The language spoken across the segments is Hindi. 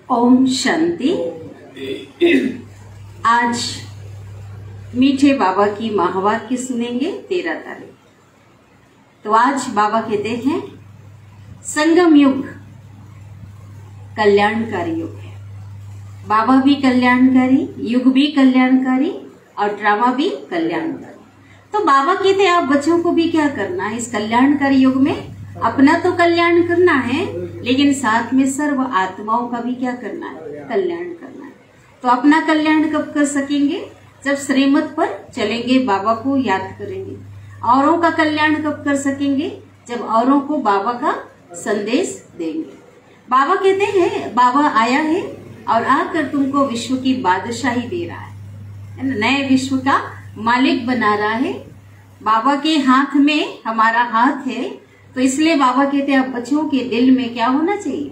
ओम शांति। आज मीठे बाबा की महावाक्य सुनेंगे 13 तारीख। तो आज बाबा कहते हैं संगम युग कल्याणकारी युग है। बाबा भी कल्याणकारी, युग भी कल्याणकारी और ड्रामा भी कल्याणकारी। तो बाबा कहते हैं आप बच्चों को भी क्या करना है इस कल्याणकारी युग में, अपना तो कल्याण करना है लेकिन साथ में सर्व आत्माओं का भी क्या करना है, कल्याण करना है। तो अपना कल्याण कब कर सकेंगे, जब श्रीमत पर चलेंगे, बाबा को याद करेंगे। औरों का कल्याण कब कर सकेंगे, जब औरों को बाबा का संदेश देंगे। बाबा कहते हैं बाबा आया है और आकर तुमको विश्व की बादशाही दे रहा है ना, नए विश्व का मालिक बना रहा है। बाबा के हाथ में हमारा हाथ है, तो इसलिए बाबा कहते हैं अब बच्चों के दिल में क्या होना चाहिए,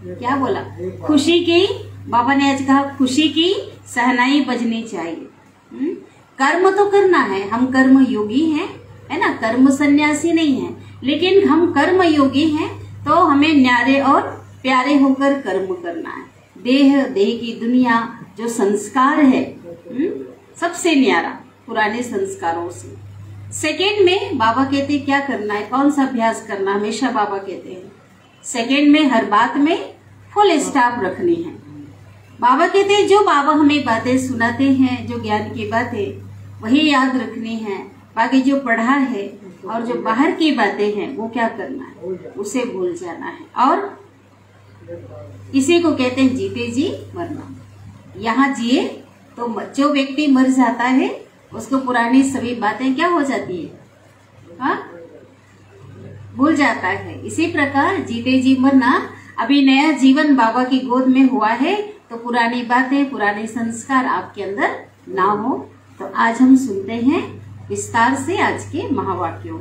क्या बोला, खुशी की, बाबा ने आज कहा खुशी की सहनाई बजनी चाहिए। कर्म तो करना है, हम कर्म योगी हैं, है ना, कर्म सन्यासी नहीं है, लेकिन हम कर्म योगी हैं तो हमें न्यारे और प्यारे होकर कर्म करना है। देह की दुनिया जो संस्कार है सबसे न्यारा पुराने संस्कारों से। सेकेंड में बाबा कहते हैं क्या करना है, कौन सा अभ्यास करना, हमेशा बाबा कहते हैं सेकेंड में हर बात में फुल स्टॉप रखनी है। बाबा कहते हैं जो बाबा हमें बातें सुनाते हैं, जो ज्ञान की बातें वही याद रखनी है, बाकी जो पढ़ा है और जो बाहर की बातें हैं वो क्या करना है, उसे भूल जाना है। और इसी को कहते हैं जीते जी मरना। यहाँ जिए तो जो व्यक्ति मर जाता है उसको पुरानी सभी बातें क्या हो जाती है, हाँ, भूल जाता है। इसी प्रकार जीते जी मरना, अभी नया जीवन बाबा की गोद में हुआ है तो पुरानी बातें, पुराने संस्कार आपके अंदर ना हो। तो आज हम सुनते हैं विस्तार से आज के महावाक्यों।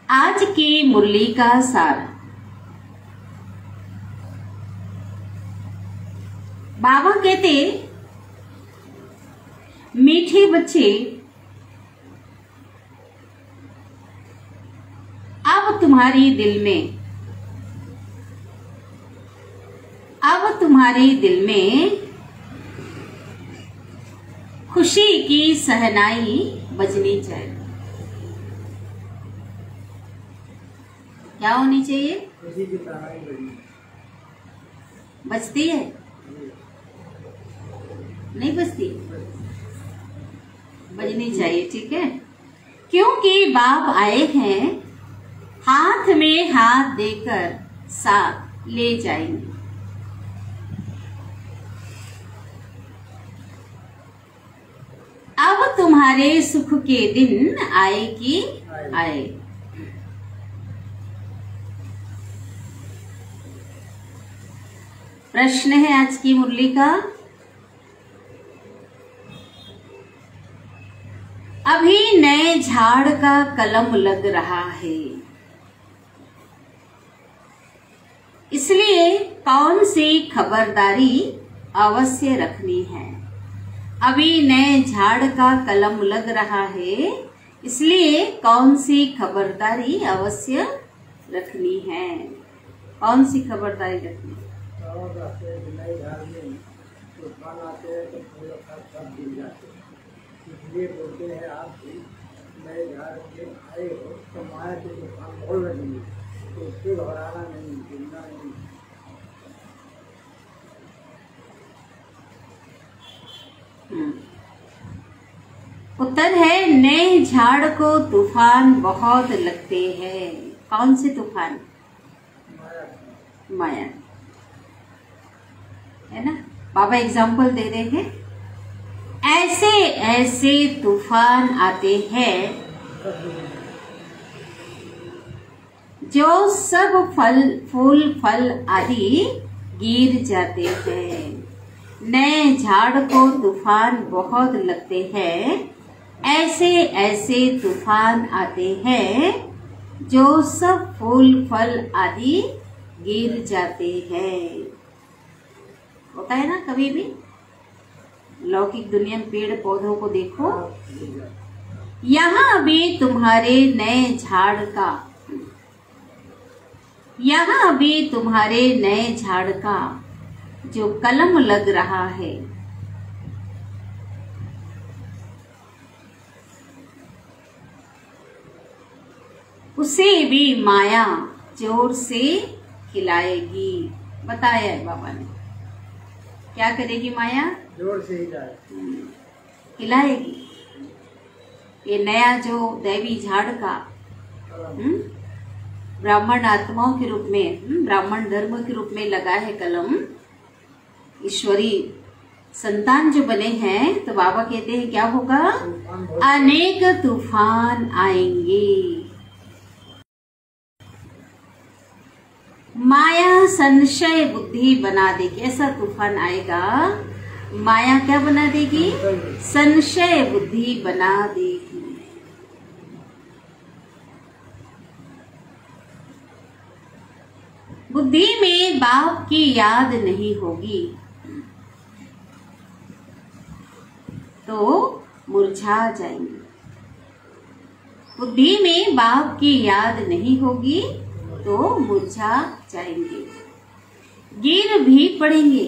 आज की मुरली का सार। बाबा कहते मीठे बच्चे अब तुम्हारे दिल में खुशी की सहनाई बजनी चाहिए। क्या होनी चाहिए, खुशी की सहनाई बजती है, नहीं बजती, बजनी चाहिए, ठीक है। क्योंकि बाप आए हैं हाथ में हाथ देकर साथ ले जाएंगे। अब तुम्हारे सुख के दिन आए कि आए। प्रश्न है आज की मुरली का, अभी नए झाड़ का कलम लग रहा है, इसलिए कौन सी खबरदारी अवश्य रखनी है। अभी नए झाड़ का कलम लग रहा है, इसलिए कौन सी खबरदारी अवश्य रखनी है। कौन सी खबरदारी रखनी है, इसलिए बोलते हैं आप नए झाड़ में आए हो तो माया के तूफान बोल रही है, तो उससे घबराना नहीं, गिरना नहीं। उत्तर है नए झाड़ को तूफान बहुत लगते हैं। कौन से तूफान, माया, है ना। बाबा एग्जाम्पल दे रहे हैं, ऐसे ऐसे तूफान आते हैं जो सब फूल फल आदि गिर जाते हैं। नए झाड़ को तूफान बहुत लगते हैं, ऐसे ऐसे तूफान आते हैं जो सब फूल फल आदि गिर जाते हैं। होता है ना कभी भी, लौकिक दुनिया में पेड़ पौधों को देखो, यहाँ भी तुम्हारे नए झाड़ का, यहाँ भी तुम्हारे नए झाड़ का जो कलम लग रहा है, उसे भी माया जोर से खिलाएगी। बताया है बाबा ने, क्या करेगी माया? जोर से खिलाएगी। ये नया जो दैवी झाड़ का ब्राह्मण आत्माओं के रूप में, ब्राह्मण धर्म के रूप में लगा है कलम, ईश्वरी संतान जो बने हैं, तो बाबा कहते हैं क्या होगा? अनेक तूफान आएंगे। माया संशय बुद्धि बना देगी। ऐसा तूफान आएगा, माया क्या बना देगी? संशय बुद्धि बना देगी। बुद्धि में बाप की याद नहीं होगी तो मुरझा जाएंगे। बुद्धि में बाप की याद नहीं होगी तो मुरझा जाएंगे, गिर भी पड़ेंगे।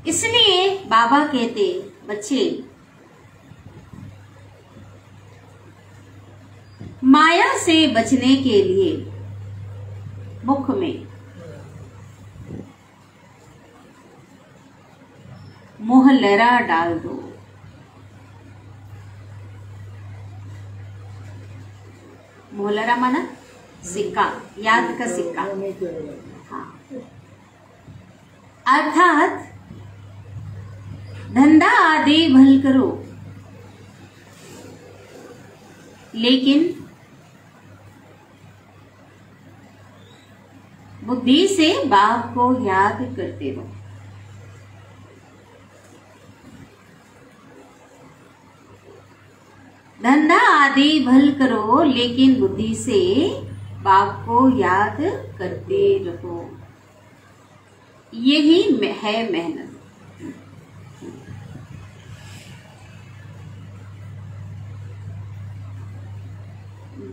इसलिए बाबा कहते, बच्चे माया से बचने के लिए मुख में मोहलरा डाल दो। मोहलरा माना सिक्का, याद का सिक्का। हाँ, अर्थात धंधा आदि भल करो, लेकिन बुद्धि से बाप को याद करते रहो। धंधा आदि भल करो, लेकिन बुद्धि से बाप को याद करते रहो। यही है मेहनत।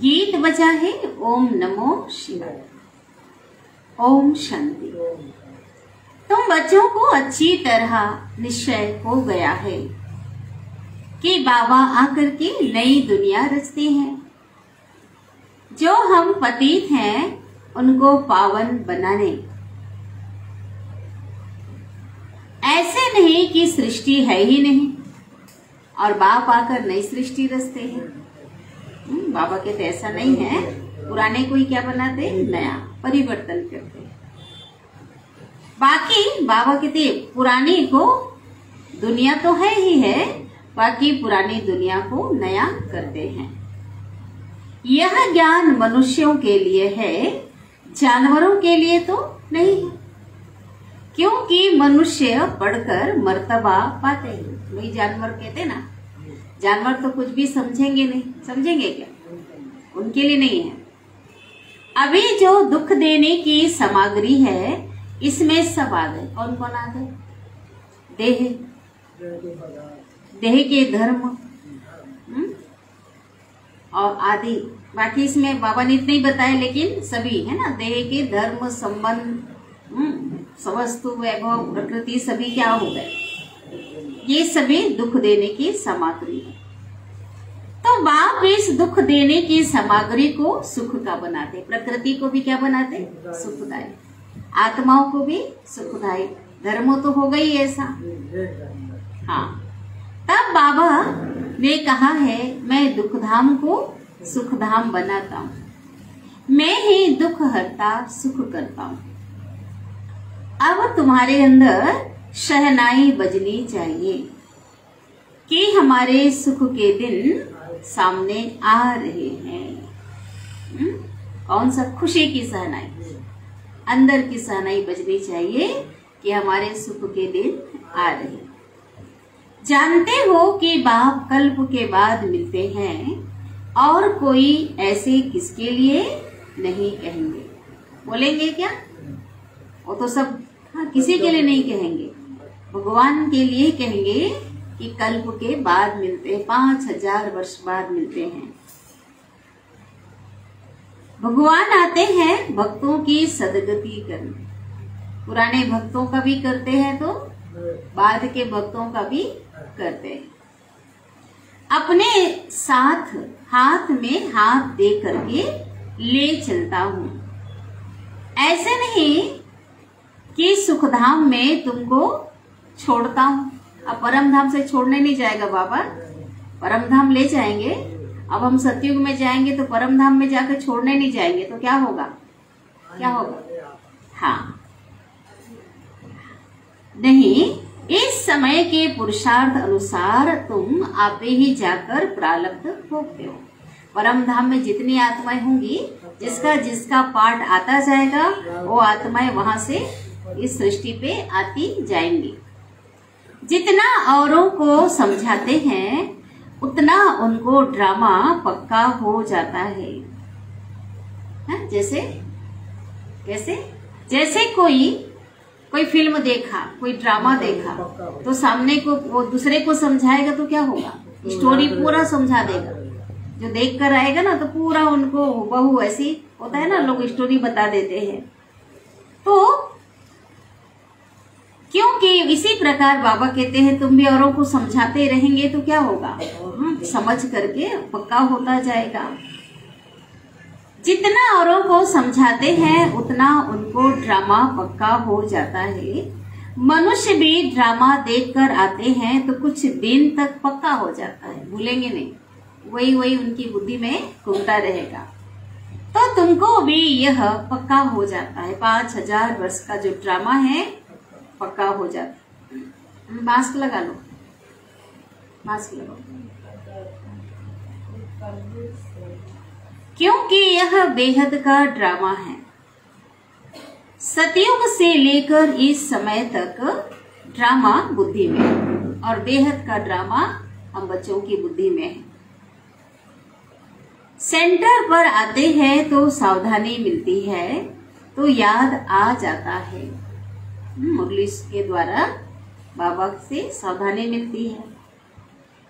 गीत बजा है ओम नमो शिवाय। ओम शांति। तुम बच्चों को अच्छी तरह निश्चय हो गया है कि बाबा आकर के नई दुनिया रचते हैं। जो हम पतित हैं उनको पावन बनाने, ऐसे नहीं कि सृष्टि है ही नहीं और बाप आकर नई सृष्टि रचते हैं। बाबा कहते ऐसा नहीं है, पुराने को ही क्या बनाते? नया परिवर्तन करते हैं। बाकी बाबा कहते पुरानी को, दुनिया तो है ही है, बाकी पुरानी दुनिया को नया करते हैं। यह ज्ञान मनुष्यों के लिए है, जानवरों के लिए तो नहीं है, क्योंकि मनुष्य पढ़कर मर्तबा पाते हैं। वही जानवर कहते ना, जानवर तो कुछ भी समझेंगे नहीं, समझेंगे क्या? उनके लिए नहीं है। अभी जो दुख देने की सामग्री है, इसमें सब आ गए। कौन कौन आ गए? देह, देह के धर्म और आदि। बाकी इसमें बाबा ने इतने ही बताया, लेकिन सभी है ना, देह के धर्म, संबंध, समस्तु, वैभव, प्रकृति, सभी क्या हो गए? ये सभी दुख देने की सामग्री है। तो बाप इस दुख देने की सामग्री को सुख का बनाते, प्रकृति को भी क्या बनाते? सुखदायी, आत्माओं को भी सुखदायी। धर्म तो हो गई ऐसा। हाँ, तब बाबा ने कहा है मैं दुखधाम को सुखधाम बनाता हूँ, मैं ही दुख हरता सुख करता हूँ। अब तुम्हारे अंदर शहनाई बजनी चाहिए कि हमारे सुख के दिन सामने आ रहे हैं। कौन सा? खुशी की शहनाई। अंदर की शहनाई बजनी चाहिए कि हमारे सुख के दिन आ रहे। जानते हो कि बाप कल्प के बाद मिलते हैं और कोई ऐसे किसके लिए नहीं कहेंगे। बोलेंगे क्या? वो तो सब किसी के लिए नहीं कहेंगे, भगवान के लिए कहेंगे कि कल्प के बाद मिलते हैं, 5000 वर्ष बाद मिलते हैं। भगवान आते हैं भक्तों की सदगति करने। पुराने भक्तों का भी करते हैं तो बाद के भक्तों का भी करते हैं। अपने साथ हाथ में हाथ दे करके ले चलता हूं। ऐसे नहीं कि सुखधाम में तुमको छोड़ता हूं। अब परम धाम से छोड़ने नहीं जाएगा बाबा, परम धाम ले जाएंगे। अब हम सतयुग में जाएंगे तो परम धाम में जाकर छोड़ने नहीं जाएंगे तो क्या होगा? क्या होगा? हाँ नहीं, इस समय के पुरुषार्थ अनुसार तुम आपे ही जाकर प्रारब्ध भोगते हो। परम धाम में जितनी आत्माएं होंगी, जिसका जिसका पाठ आता जाएगा वो आत्माएं वहां से इस सृष्टि पे आती जाएंगी। जितना औरों को समझाते हैं उतना उनको ड्रामा पक्का हो जाता है। जैसे कैसे? जैसे कोई फिल्म देखा, कोई ड्रामा देखा तो सामने को वो दूसरे को समझाएगा तो क्या होगा? स्टोरी पूरा समझा देगा। जो देख कर आएगा ना तो पूरा उनको बहु ऐसी होता है ना, लोग स्टोरी बता देते हैं। तो क्योंकि इसी प्रकार बाबा कहते हैं तुम भी औरों को समझाते रहेंगे तो क्या होगा? समझ करके पक्का होता जाएगा। जितना औरों को समझाते हैं उतना उनको ड्रामा पक्का हो जाता है। मनुष्य भी ड्रामा देखकर आते हैं तो कुछ दिन तक पक्का हो जाता है, भूलेंगे नहीं, वही उनकी बुद्धि में घूमता रहेगा। तो तुमको भी यह पक्का हो जाता है। 5000 वर्ष का जो ड्रामा है पक्का हो जाता है। मास्क लगा लो, मास्क लगाओ। क्योंकि यह बेहद का ड्रामा है। सतयुग से लेकर इस समय तक ड्रामा बुद्धि में है और बेहद का ड्रामा हम बच्चों की बुद्धि में है। सेंटर पर आते हैं तो सावधानी मिलती है, तो याद आ जाता है। मुरली के द्वारा बाबा से सावधानी मिलती है।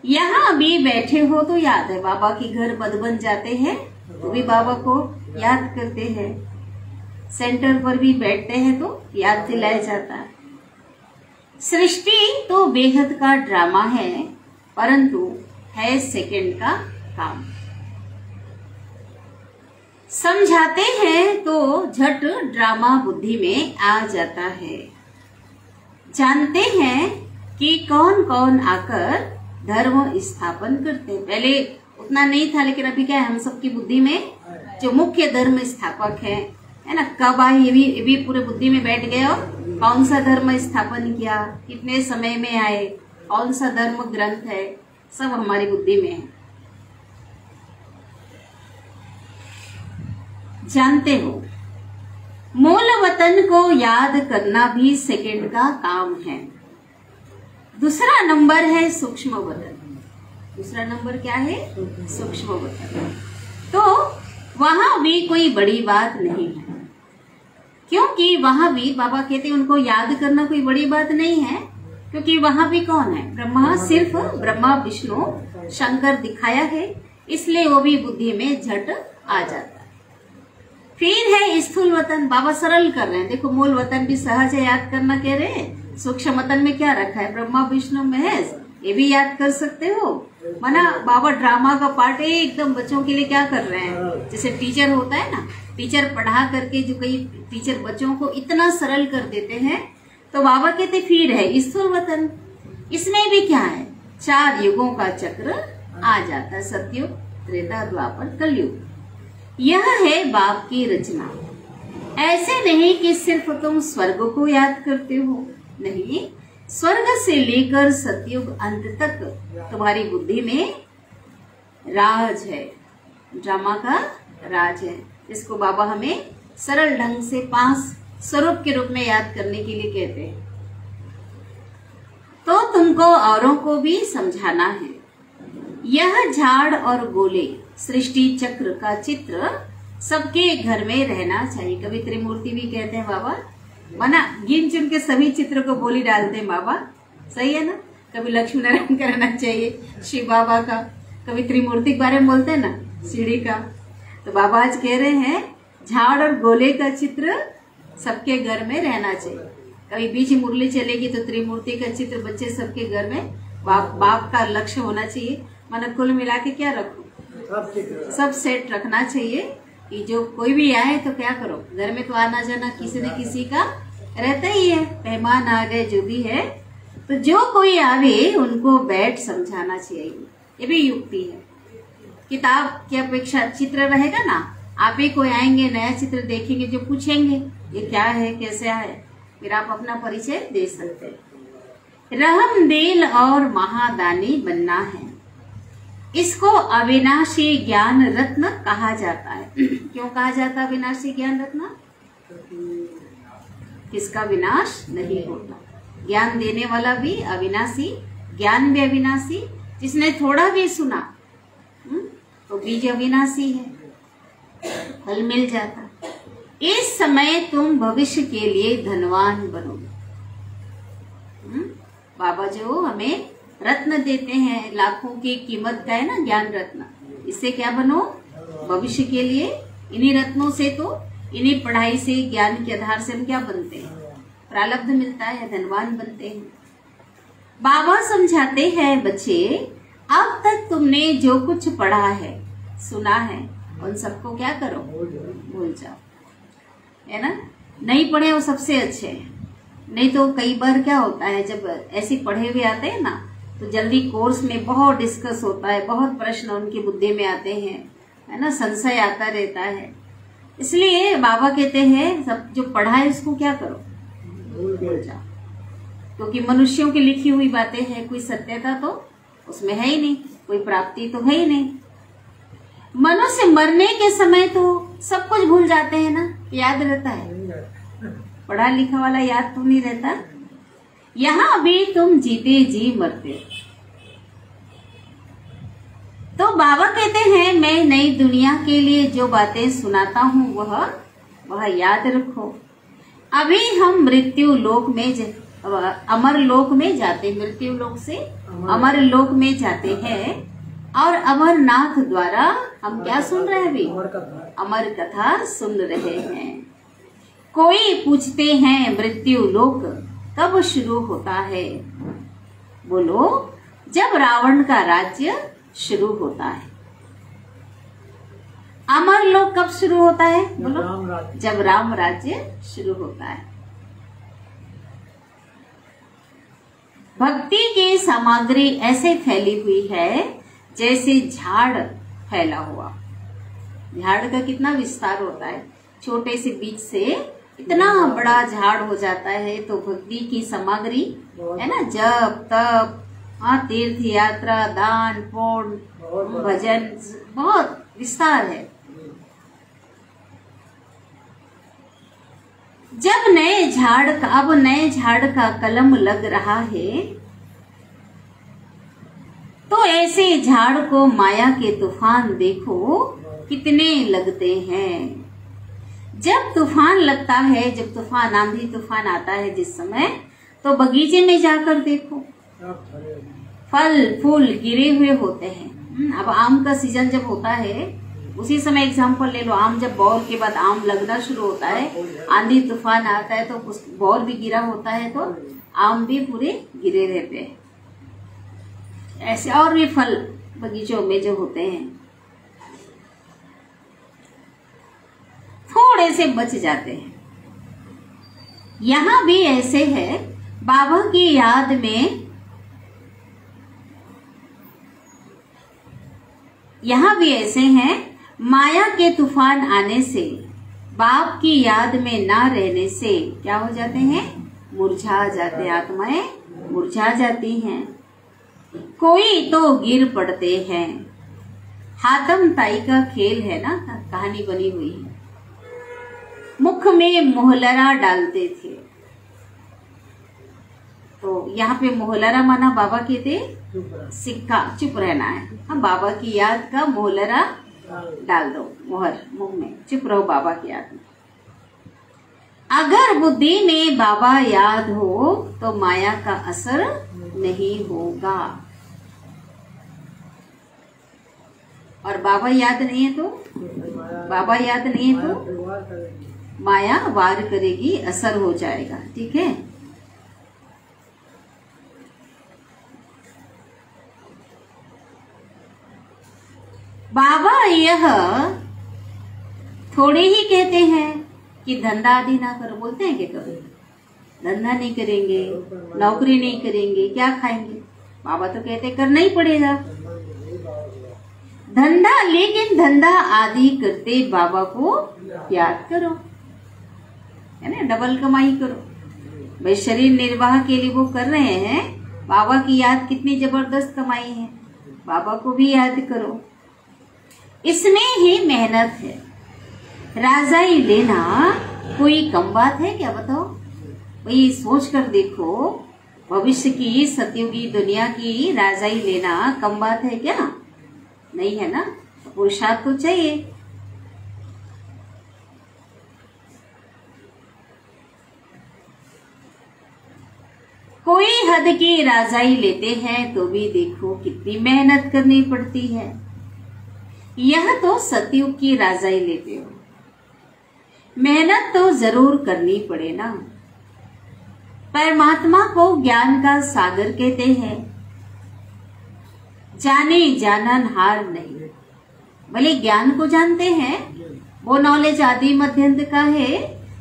यहाँ भी बैठे हो तो याद है, बाबा के घर बद बन जाते हैं तो भी बाबा को याद करते हैं। सेंटर पर भी बैठते हैं तो याद दिलाया जाता है। सृष्टि तो बेहद का ड्रामा है, परंतु है सेकंड का काम। समझाते हैं तो झट ड्रामा बुद्धि में आ जाता है। जानते हैं कि कौन कौन आकर धर्म स्थापन करते। पहले उतना नहीं था, लेकिन अभी क्या है, हम सबकी बुद्धि में जो मुख्य धर्म स्थापक है ना, कब आए ये भी पूरे बुद्धि में बैठ गए। और कौन सा धर्म स्थापन किया, कितने समय में आए, कौन सा धर्म ग्रंथ है, सब हमारी बुद्धि में है। जानते हो, मूल वतन को याद करना भी सेकंड का काम है। दूसरा नंबर है सूक्ष्म वतन। दूसरा नंबर क्या है? सूक्ष्म वतन। तो वहां भी कोई बड़ी बात नहीं है, क्योंकि वहां भी बाबा कहते हैं उनको याद करना कोई बड़ी बात नहीं है, क्योंकि वहां भी कौन है? ब्रह्मा। सिर्फ ब्रह्मा विष्णु शंकर दिखाया है, इसलिए वो भी बुद्धि में झट आ जाता है। फिर है स्थूल वतन। बाबा सरल कर रहे हैं, देखो मूल वतन भी सहज है, याद करना कह रहे हैं। सूक्ष्म वतन में क्या रखा है? ब्रह्मा विष्णु महेश, ये भी याद कर सकते हो। माना बाबा ड्रामा का पार्ट एकदम बच्चों के लिए क्या कर रहे हैं, जैसे टीचर होता है ना, टीचर पढ़ा करके जो कई टीचर बच्चों को इतना सरल कर देते हैं, तो बाबा कहते फिर है स्थूल वतन। इसमें भी क्या है? 4 युगों का चक्र आ जाता है, सतयुग, त्रेता, द्वापर, कलयुग। यह है बाप की रचना। ऐसे नहीं कि सिर्फ तुम स्वर्ग को याद करते हो, नहीं, स्वर्ग से लेकर सतयुग अंत तक तुम्हारी बुद्धि में राज है, ड्रामा का राज है, जिसको बाबा हमें सरल ढंग से 5 स्वरूप के रूप में याद करने के लिए कहते हैं। तो तुमको औरों को भी समझाना है। यह झाड़ और गोले सृष्टि चक्र का चित्र सबके घर में रहना चाहिए। कभी त्रिमूर्ति भी कहते हैं बाबा, मना गिन चुन के सभी चित्र को बोली डालते हैं बाबा, सही है ना। कभी लक्ष्मी नारायण का रहना चाहिए, शिव बाबा का, कभी त्रिमूर्ति के बारे में बोलते हैं ना, सीढ़ी का। तो बाबा आज कह रहे हैं झाड़ और गोले का चित्र सबके घर में रहना चाहिए। कभी बीच मुरली चलेगी तो त्रिमूर्ति का चित्र बच्चे सबके घर में बाप का लक्ष्य होना चाहिए। माना कुल मिला के क्या रखो, सब सेट रखना चाहिए कि जो कोई भी आए तो क्या करो, घर में तो आना जाना किसी न किसी का रहता ही है, मेहमान आ गए जो भी है, तो जो कोई आवे उनको बैठ समझाना चाहिए। ये भी युक्ति है। किताब की अपेक्षा चित्र रहेगा ना, आप ही कोई आएंगे नया चित्र देखेंगे, जो पूछेंगे ये क्या है कैसे है, फिर आप अपना परिचय दे सकते हैं। रहमदिल और महादानी बनना है। इसको अविनाशी ज्ञान रत्न कहा जाता है। क्यों कहा जाता है अविनाशी ज्ञान रत्न? किसका विनाश नहीं होता। ज्ञान देने वाला भी अविनाशी, ज्ञान भी अविनाशी। जिसने थोड़ा भी सुना तो बीज अविनाशी है, फल मिल जाता। इस समय तुम भविष्य के लिए धनवान बनोगे। बाबा जो हमें रत्न देते हैं, लाखों की कीमत का है ना ज्ञान रत्न, इससे क्या बनो? भविष्य के लिए। इन्हीं रत्नों से तो, इन्हीं पढ़ाई से, ज्ञान के आधार से हम क्या बनते हैं? प्रारब्ध मिलता है, धनवान बनते हैं। बाबा समझाते हैं बच्चे, अब तक तुमने जो कुछ पढ़ा है, सुना है, उन सबको क्या करो? भूल जाओ, है ना। नहीं पढ़े वो सबसे अच्छे हैं। नहीं तो कई बार क्या होता है, जब ऐसे पढ़े हुए आते हैं ना, तो जल्दी कोर्स में बहुत डिस्कस होता है, बहुत प्रश्न उनकी बुद्धि में आते हैं, है ना, संशय आता रहता है। इसलिए बाबा कहते हैं सब जो पढ़ा है उसको क्या करो? भूल जाओ। क्योंकि मनुष्यों की लिखी हुई बातें हैं, कोई सत्यता तो उसमें है ही नहीं, कोई प्राप्ति तो है ही नहीं। मनुष्य मरने के समय तो सब कुछ भूल जाते हैं ना, याद रहता है? पढ़ा लिखा वाला याद तो नहीं रहता। यहाँ भी तुम जीते जी मरते। तो बाबा कहते हैं मैं नई दुनिया के लिए जो बातें सुनाता हूँ वह याद रखो। अभी हम मृत्यु लोक में अमर लोक में जाते, मृत्यु लोक से अमर लोक में जाते हैं, और अमरनाथ द्वारा हम क्या सुन रहे हैं? अभी अमर कथा सुन रहे हैं। कोई पूछते हैं मृत्यु लोक कब शुरू होता है? बोलो, जब रावण का राज्य शुरू होता है। अमर लोक कब शुरू होता है? बोलो, जब राम राज्य शुरू होता है। भक्ति की सामग्री ऐसे फैली हुई है जैसे झाड़ फैला हुआ। झाड़ का कितना विस्तार होता है, छोटे से बीज से इतना बड़ा झाड़ हो जाता है। तो भक्ति की सामग्री है ना, जप तप, तीर्थ यात्रा, दान पुण्य, भजन, बहुत विस्तार है। जब नए झाड़ का कलम लग रहा है, तो ऐसे झाड़ को माया के तूफान देखो कितने लगते हैं। जब तूफान लगता है, जब तूफान, आंधी तूफान आता है जिस समय, तो बगीचे में जाकर देखो, फल फूल गिरे हुए होते हैं। अब आम का सीजन जब होता है, उसी समय एग्जाम्पल ले लो, आम जब बौर के बाद आम लगना शुरू होता है, आंधी तूफान आता है तो उस बौर भी गिरा होता है, तो आम भी पूरे गिरे रहते हैं। ऐसे और भी फल बगीचों में जो होते हैं थोड़े से बच जाते हैं। यहाँ भी ऐसे है, बाबा की याद में, यहाँ भी ऐसे हैं, माया के तूफान आने से, बाप की याद में ना रहने से क्या हो जाते हैं? मुरझा जाते, आत्माएं मुरझा जाती हैं। कोई तो गिर पड़ते हैं। हातम ताई का खेल है ना, कहानी बनी हुई है। मुख में मोहलरा डालते थे। तो यहाँ पे मोहलरा माना बाबा कहते सिक्का, चुप रहना है। हम बाबा की याद का मोहलरा डाल दो, मोहर मुंह में, चुप रहो बाबा की याद में। अगर बुद्धि में बाबा याद हो तो माया का असर नहीं होगा, और बाबा याद नहीं है तो, बाबा याद नहीं है तो माया वार करेगी, असर हो जाएगा। ठीक है। बाबा यह थोड़े ही कहते हैं कि धंधा आदि ना करो, बोलते हैं कि करो धंधा नहीं करेंगे, नौकरी नहीं करेंगे, क्या खाएंगे? बाबा तो कहते करना ही पड़ेगा धंधा, लेकिन धंधा आदि करते बाबा को याद करो, है ना, डबल कमाई करो। भाई शरीर निर्वाह के लिए वो कर रहे हैं, बाबा की याद कितनी जबरदस्त कमाई है, बाबा को भी याद करो, इसमें ही मेहनत है। राजाई लेना कोई कम बात है क्या? बताओ भाई, सोच कर देखो, भविष्य की सतयुगी दुनिया की राजाई लेना कम बात है क्या? नहीं है ना, पुरुषार्थ तो चाहिए। कोई हद की राजाई लेते हैं तो भी देखो कितनी मेहनत करनी पड़ती है। यह तो सतयुग की राजाई लेते हो, मेहनत तो जरूर करनी पड़े ना। परमात्मा को ज्ञान का सागर कहते हैं, जाने जानन हार नहीं। भले ज्ञान को जानते हैं, वो नॉलेज आदि मध्यंत का है,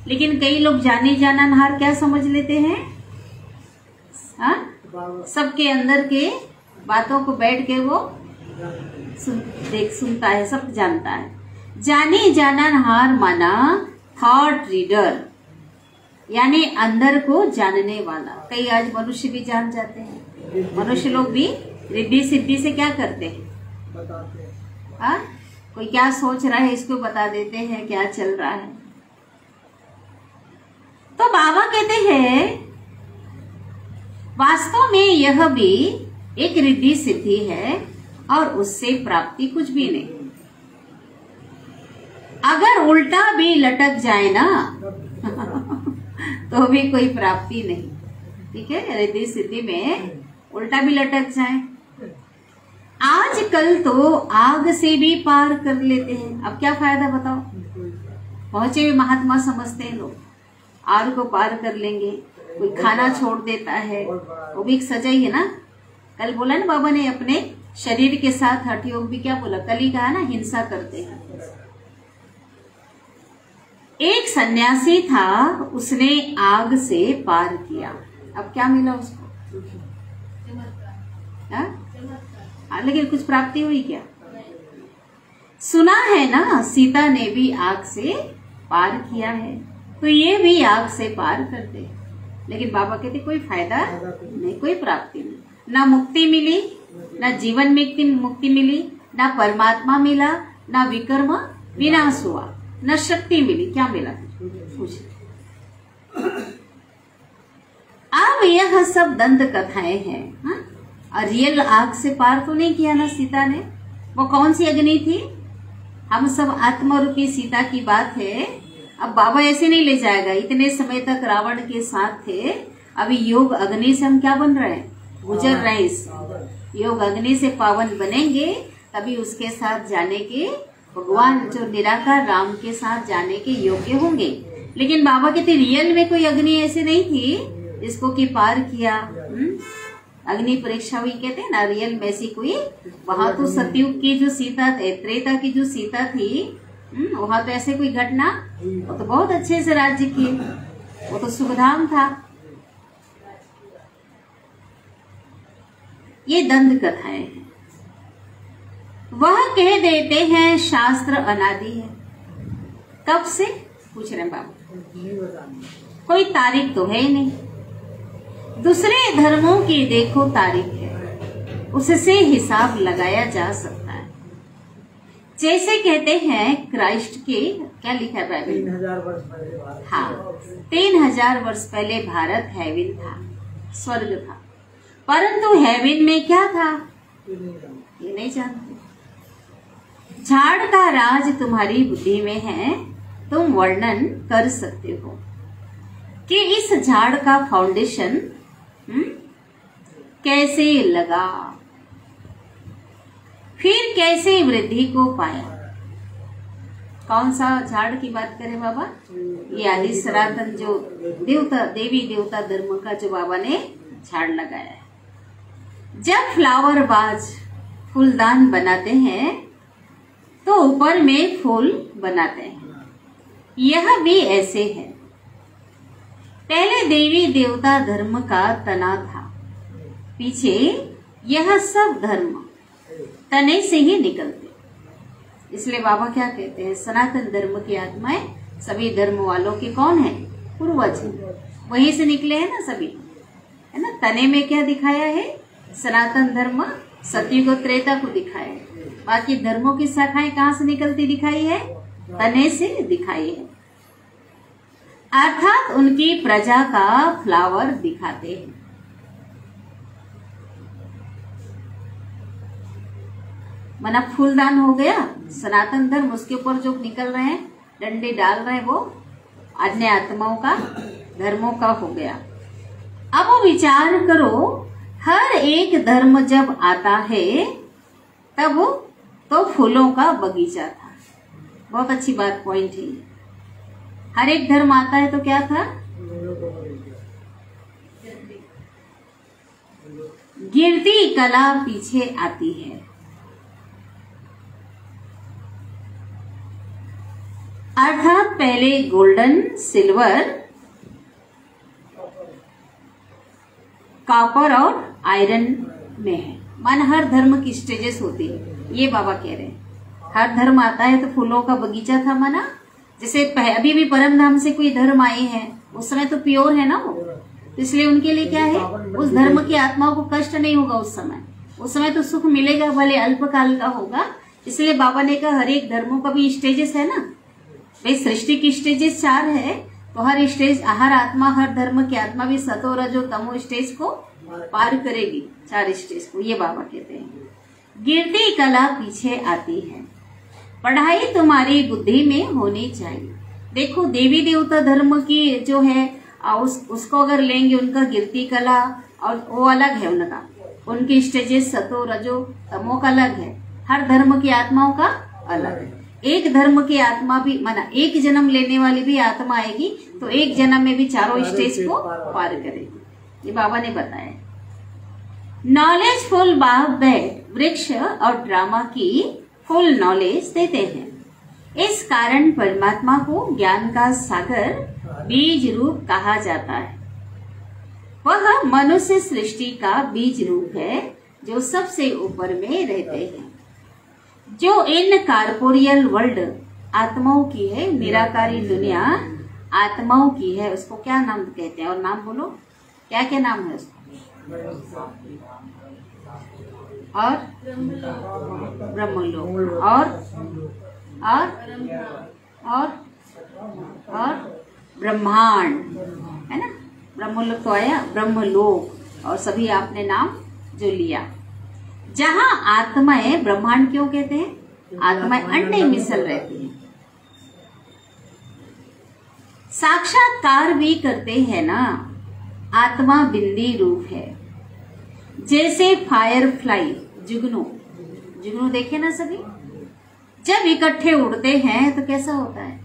लेकिन कई लोग जाने जानन हार क्या समझ लेते हैं? हाँ, सबके अंदर के बातों को बैठ के वो सुनता है, सब जानता है। जाने जानन हार माना थॉट रीडर, यानी अंदर को जानने वाला। कई आज मनुष्य भी जान जाते हैं, मनुष्य लोग भी रिद्धि सिद्धि से क्या करते हैं, बताते हैं। हाँ, कोई क्या सोच रहा है इसको बता देते हैं, क्या चल रहा है। तो बाबा कहते हैं वास्तव में यह भी एक रिद्धि सिद्धि है और उससे प्राप्ति कुछ भी नहीं। अगर उल्टा भी लटक जाए ना तो भी कोई प्राप्ति नहीं। ठीक है, रिद्धि सिद्धि में उल्टा भी लटक जाए। आजकल तो आग से भी पार कर लेते हैं, अब क्या फायदा बताओ? पहुंचे हुए महात्मा समझते हैं लोग, आग को पार कर लेंगे। कोई खाना छोड़ देता है, वो भी एक सजा ही है ना। कल बोला ना बाबा ने, अपने शरीर के साथ हठ योग भी क्या बोला, कल ही कहा ना, हिंसा करते हैं। एक सन्यासी था, उसने आग से पार किया, अब क्या मिला उसको? लेकिन कुछ प्राप्ति हुई क्या? सुना है ना, सीता ने भी आग से पार किया है, तो ये भी आग से पार करते हैं। लेकिन बाबा कहते कोई फायदा नहीं, कोई प्राप्ति नहीं। ना मुक्ति मिली, ना जीवन में मुक्ति मिली, ना परमात्मा मिला, ना विकर्म विनाश हुआ, ना शक्ति मिली। क्या मिला? कुछ। अब यह सब दंत कथाएं हैं, हाँ? और रियल आग से पार तो नहीं किया ना सीता ने। वो कौन सी अग्नि थी? हम सब आत्मरूपी सीता की बात है। अब बाबा ऐसे नहीं ले जाएगा, इतने समय तक रावण के साथ थे, अभी योग अग्नि से हम क्या बन रहे हैं, गुजर रहे हैं। इस योग अग्नि से पावन बनेंगे, तभी उसके साथ जाने के, भगवान जो निराकार राम के साथ जाने के योग्य होंगे। लेकिन बाबा कहते रियल में कोई अग्नि ऐसे नहीं थी जिसको कि पार किया। अग्नि परीक्षा हुई कहते हैं ना, रियल में ऐसी कोई, वहां तो सतयुग की जो सीता, त्रेता की जो सीता थी, वहां तो ऐसे कोई घटना, वो तो बहुत अच्छे से राज्य किए, वो तो सुखधाम था। ये दंड कथाएं हैं। वह कह देते हैं शास्त्र अनादि है। कब से पूछ रहे हैं बाबा? कोई तारीख तो है ही नहीं। दूसरे धर्मों की देखो तारीख है, उससे हिसाब लगाया जा सकता है। जैसे कहते हैं क्राइस्ट के, क्या लिखा है बाइबल? 3000 वर्ष पहले भारत, हाँ, 3000 वर्ष पहले भारत हेवन था, स्वर्ग था। परंतु हेवन में क्या था ये नहीं जानते। झाड़ का राज तुम्हारी बुद्धि में है, तुम वर्णन कर सकते हो कि इस झाड़ का फाउंडेशन कैसे लगा, फिर कैसे वृद्धि को पाया। कौन सा झाड़ की बात करें बाबा? ये आदि सनातन जो देवी देवता धर्म का जो बाबा ने झाड़ लगाया है। जब फ्लावर बाज फूलदान बनाते हैं तो ऊपर में फूल बनाते हैं, यह भी ऐसे है। पहले देवी देवता धर्म का तना था, पीछे यह सब धर्म तने से ही निकलते। इसलिए बाबा क्या कहते हैं, सनातन धर्म की आत्माएं सभी धर्म वालों के कौन है? पूर्वज, वहीं से निकले हैं ना सभी, है ना। तने में क्या दिखाया है? सनातन धर्म सतयुग और त्रेता को दिखाया है। बाकी धर्मों की शाखाएं कहाँ से निकलती दिखाई है? तने से दिखाई है। अर्थात उनकी प्रजा का फ्लावर दिखाते हैं। मना फूलदान हो गया सनातन धर्म, उसके ऊपर जो निकल रहे हैं डंडे डाल रहे हैं वो अन्य आत्माओं का धर्मों का हो गया। अब वो विचार करो, हर एक धर्म जब आता है तब तो फूलों का बगीचा था। बहुत अच्छी बात पॉइंट है। हर एक धर्म आता है तो क्या था? गिरती कला पीछे आती है। अर्थात पहले गोल्डन, सिल्वर, कॉपर और आयरन में है। मान हर धर्म की स्टेजेस होती है, ये बाबा कह रहे हैं। हर धर्म आता है तो फूलों का बगीचा था माना। जैसे अभी भी परम धाम से कोई धर्म आए हैं, उस समय तो प्योर है ना वो, तो इसलिए उनके लिए क्या है, उस धर्म की आत्माओं को कष्ट नहीं होगा। उस समय तो सुख मिलेगा, भले अल्पकाल का होगा। इसलिए बाबा ने कहा हर एक धर्मों का भी स्टेजेस है ना भाई। सृष्टि की स्टेजेस 4 है, तो हर स्टेज, हर आत्मा, हर धर्म की आत्मा भी सतो रजो तमो स्टेज को पार करेगी, 4 स्टेज को। ये बाबा कहते हैं गिरती कला पीछे आती है। पढ़ाई तुम्हारी बुद्धि में होनी चाहिए। देखो देवी देवता धर्म की जो है उसको अगर लेंगे, उनका गिरती कला और वो अलग है, उनकी स्टेजेस सतो रजो तमो का अलग है। हर धर्म की आत्माओं का अलग है। एक धर्म की आत्मा भी माना एक जन्म लेने वाली भी आत्मा आएगी तो एक जन्म में भी 4 स्टेज को पार करेगी। ये बाबा ने बताया। नॉलेजफुल बाग बैड वृक्ष और ड्रामा की फुल नॉलेज देते हैं। इस कारण परमात्मा को ज्ञान का सागर बीज रूप कहा जाता है। वह मनुष्य सृष्टि का बीज रूप है जो सबसे ऊपर में रहते हैं, जो इन कार्पोरियल वर्ल्ड आत्माओं की है। निराकारी दुनिया आत्माओं की है, उसको क्या नाम कहते हैं? और नाम बोलो, क्या क्या नाम है उसको? और ब्रह्मलोक और ब्रह्मांड, है ना। ब्रह्मलोक तो आया, ब्रह्मलोक और सभी आपने नाम जो लिया। जहां आत्माएं, ब्रह्मांड क्यों कहते हैं? आत्माएं अंडे मिसल रहती हैं। साक्षात्कार भी करते हैं ना, आत्मा बिंदी रूप है। जैसे फायर फ्लाई, जुगनू देखे ना सभी, जब इकट्ठे उड़ते हैं तो कैसा होता है?